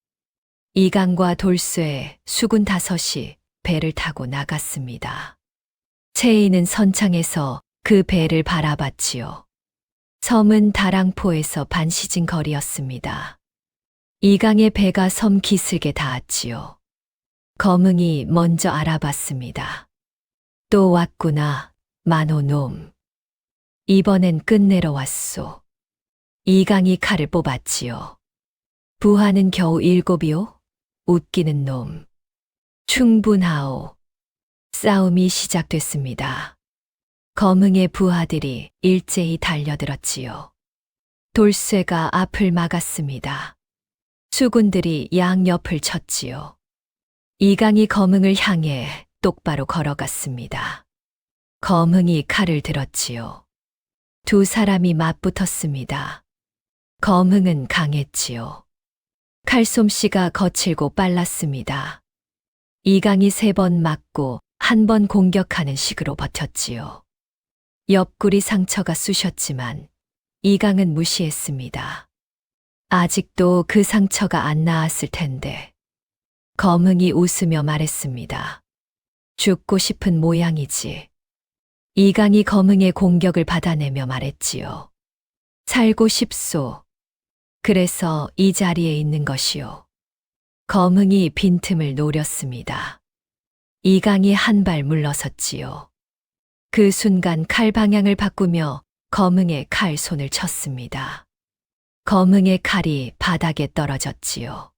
[SPEAKER 1] 이강과 돌쇠, 수군 5이 배를 타고 나갔습니다. 채이는 선창에서 그 배를 바라봤지요. 섬은 다랑포에서 반시진 거리였습니다. 이강의 배가 섬 기슭에 닿았지요. 검응이 먼저 알아봤습니다. 또 왔구나, 만호놈. 이번엔 끝내러 왔소. 이강이 칼을 뽑았지요. 부하는 겨우 7이요? 웃기는 놈. 충분하오. 싸움이 시작됐습니다. 검응의 부하들이 일제히 달려들었지요. 돌쇠가 앞을 막았습니다. 수군들이 양옆을 쳤지요. 이강이 검응을 향해 똑바로 걸어갔습니다. 검응이 칼을 들었지요. 2 사람이 맞붙었습니다. 검응은 강했지요. 칼솜씨가 거칠고 빨랐습니다. 이강이 3번 맞고 1번 공격하는 식으로 버텼지요. 옆구리 상처가 쑤셨지만 이강은 무시했습니다. 아직도 그 상처가 안 나았을 텐데. 검응이 웃으며 말했습니다. 죽고 싶은 모양이지. 이강이 검응의 공격을 받아내며 말했지요. 살고 싶소. 그래서 이 자리에 있는 것이요. 검응이 빈틈을 노렸습니다. 이강이 한 발 물러섰지요. 그 순간 칼 방향을 바꾸며 검응의 칼 손을 쳤습니다. 검응의 칼이 바닥에 떨어졌지요.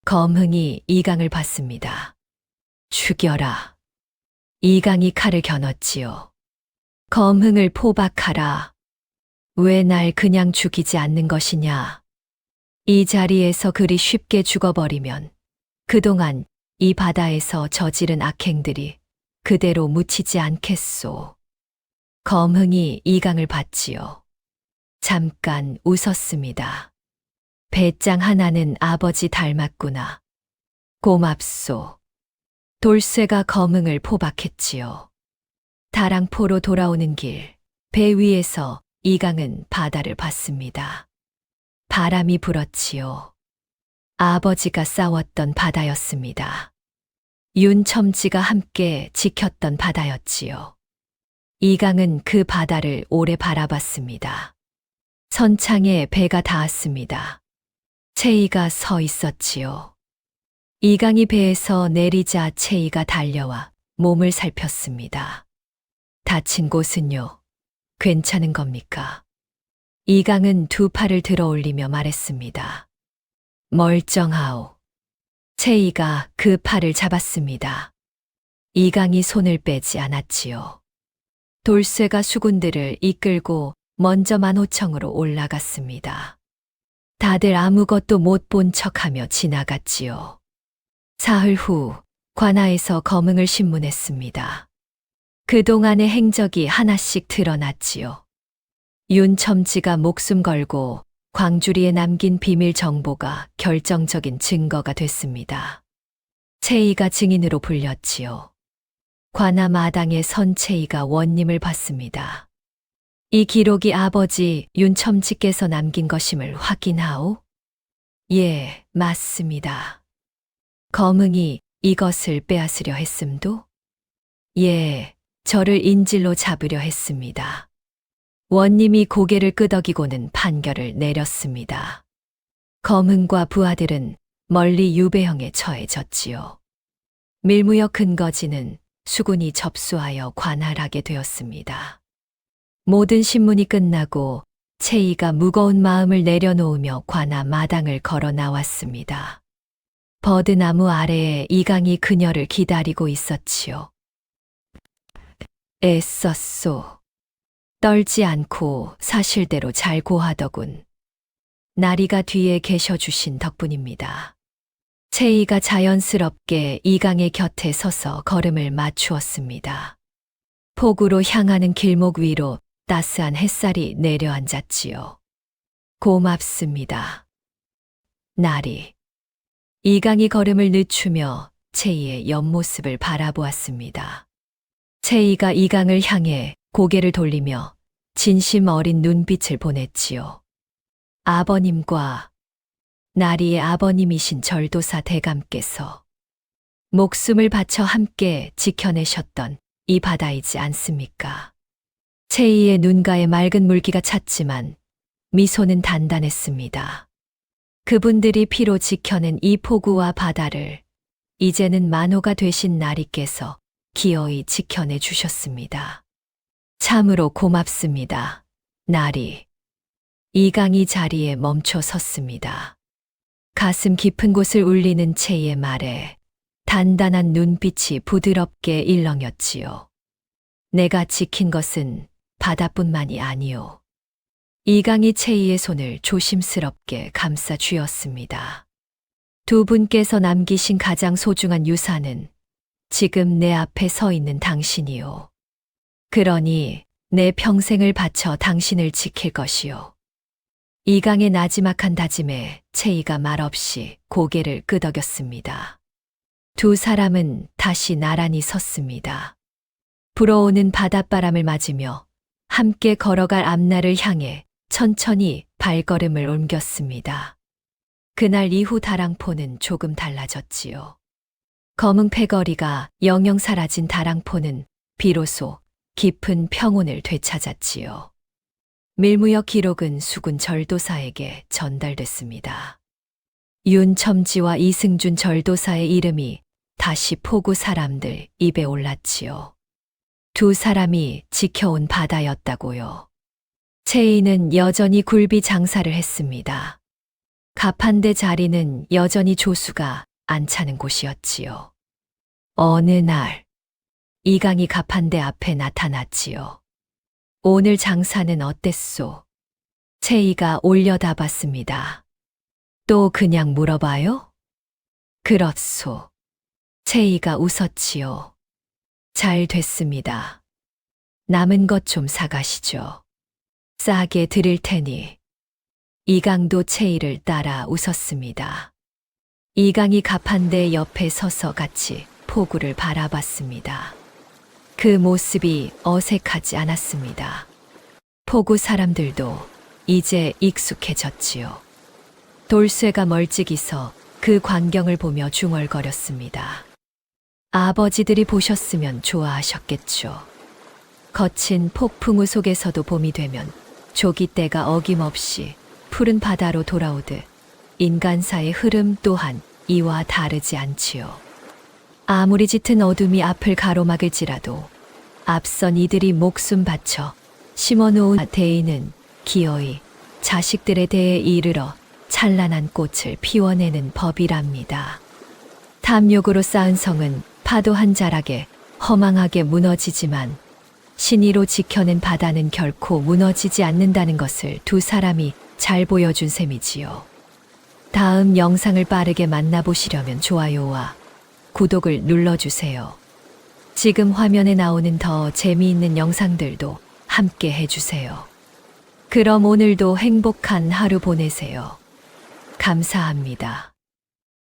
[SPEAKER 1] 검응이 이강을 봤습니다. 죽여라. 이강이 칼을 겨눴지요. 검응을 포박하라. 왜 날 그냥 죽이지 않는 것이냐. 이 자리에서 그리 쉽게 죽어버리면 그동안 이 바다에서 저지른 악행들이 그대로 묻히지 않겠소. 검응이 이강을 봤지요. 잠깐 웃었습니다. 배짱 하나는 아버지 닮았구나. 고맙소. 돌쇠가 검응을 포박했지요. 다랑포로 돌아오는 길, 배 위에서 이강은 바다를 봤습니다. 바람이 불었지요. 아버지가 싸웠던 바다였습니다. 윤첨지가 함께 지켰던 바다였지요. 이강은 그 바다를 오래 바라봤습니다. 선창에 배가 닿았습니다. 채이가 서 있었지요. 이강이 배에서 내리자 채이가 달려와 몸을 살폈습니다. 다친 곳은요? 괜찮은 겁니까? 이강은 2 팔을 들어 올리며 말했습니다. 멀쩡하오. 채이가 그 팔을 잡았습니다. 이강이 손을 빼지 않았지요. 돌쇠가 수군들을 이끌고 먼저 만호청으로 올라갔습니다. 다들 아무것도 못 본 척하며 지나갔지요. 사흘 후 관아에서 검응을 신문했습니다. 그동안의 행적이 하나씩 드러났지요. 윤첨지가 목숨 걸고 광주리에 남긴 비밀 정보가 결정적인 증거가 됐습니다. 채이가 증인으로 불렸지요. 관아 마당에 선 채이가 원님을 받습니다. 이 기록이 아버지 윤첨지께서 남긴 것임을 확인하오? 예, 맞습니다. 검응이 이것을 빼앗으려 했음도? 예, 저를 인질로 잡으려 했습니다. 원님이 고개를 끄덕이고는 판결을 내렸습니다. 검은과 부하들은 멀리 유배형에 처해졌지요. 밀무역 근거지는 수군이 접수하여 관할하게 되었습니다. 모든 신문이 끝나고 채이가 무거운 마음을 내려놓으며 관아 마당을 걸어 나왔습니다. 버드나무 아래에 이강이 그녀를 기다리고 있었지요. 애썼소. 떨지 않고 사실대로 잘 고하더군. 나리가 뒤에 계셔 주신 덕분입니다. 채이가 자연스럽게 이강의 곁에 서서 걸음을 맞추었습니다. 폭우로 향하는 길목 위로 따스한 햇살이 내려앉았지요. 고맙습니다. 나리. 이강이 걸음을 늦추며 채이의 옆모습을 바라보았습니다. 채이가 이강을 향해 고개를 돌리며 진심 어린 눈빛을 보냈지요. 아버님과 나리의 아버님이신 절도사 대감께서 목숨을 바쳐 함께 지켜내셨던 이 바다이지 않습니까? 채이의 눈가에 맑은 물기가 찼지만 미소는 단단했습니다. 그분들이 피로 지켜낸 이 포구와 바다를 이제는 만호가 되신 나리께서 기어이 지켜내 주셨습니다. 참으로 고맙습니다. 나리. 이강이 자리에 멈춰 섰습니다. 가슴 깊은 곳을 울리는 채의 말에 단단한 눈빛이 부드럽게 일렁였지요. 내가 지킨 것은 바다뿐만이 아니오. 이강이 채이의 손을 조심스럽게 감싸 쥐었습니다. 두 분께서 남기신 가장 소중한 유산은 지금 내 앞에 서 있는 당신이오. 그러니 내 평생을 바쳐 당신을 지킬 것이오. 이강의 나지막한 다짐에 채이가 말없이 고개를 끄덕였습니다. 두 사람은 다시 나란히 섰습니다. 불어오는 바닷바람을 맞으며 함께 걸어갈 앞날을 향해 천천히 발걸음을 옮겼습니다. 그날 이후 다랑포는 조금 달라졌지요. 검은 패거리가 영영 사라진 다랑포는 비로소 깊은 평온을 되찾았지요. 밀무역 기록은 수군 절도사에게 전달됐습니다. 윤첨지와 이승준 절도사의 이름이 다시 포구 사람들 입에 올랐지요. 두 사람이 지켜온 바다였다고요. 채이는 여전히 굴비 장사를 했습니다. 가판대 자리는 여전히 조수가 안 차는 곳이었지요. 어느 날 이강이 가판대 앞에 나타났지요. 오늘 장사는 어땠소? 채이가 올려다봤습니다. 또 그냥 물어봐요? 그렇소. 채이가 웃었지요. 잘 됐습니다. 남은 것 좀 사가시죠. 싸게 드릴 테니. 이강도 채이를 따라 웃었습니다. 이강이 가판대 옆에 서서 같이 포구를 바라봤습니다. 그 모습이 어색하지 않았습니다. 포구 사람들도 이제 익숙해졌지요. 돌쇠가 멀찍이 서 그 광경을 보며 중얼거렸습니다. 아버지들이 보셨으면 좋아하셨겠죠. 거친 폭풍우 속에서도 봄이 되면 조기때가 어김없이 푸른 바다로 돌아오듯 인간사의 흐름 또한 이와 다르지 않지요. 아무리 짙은 어둠이 앞을 가로막을지라도 앞선 이들이 목숨 바쳐 심어놓은 대의는 기어이 자식들에 대해 이르러 찬란한 꽃을 피워내는 법이랍니다. 탐욕으로 쌓은 성은 파도 한 자락에 허망하게 무너지지만 신의로 지켜낸 바다는 결코 무너지지 않는다는 것을 두 사람이 잘 보여준 셈이지요. 다음 영상을 빠르게 만나보시려면 좋아요와 구독을 눌러주세요. 지금 화면에 나오는 더 재미있는 영상들도 함께 해주세요. 그럼 오늘도 행복한 하루 보내세요. 감사합니다.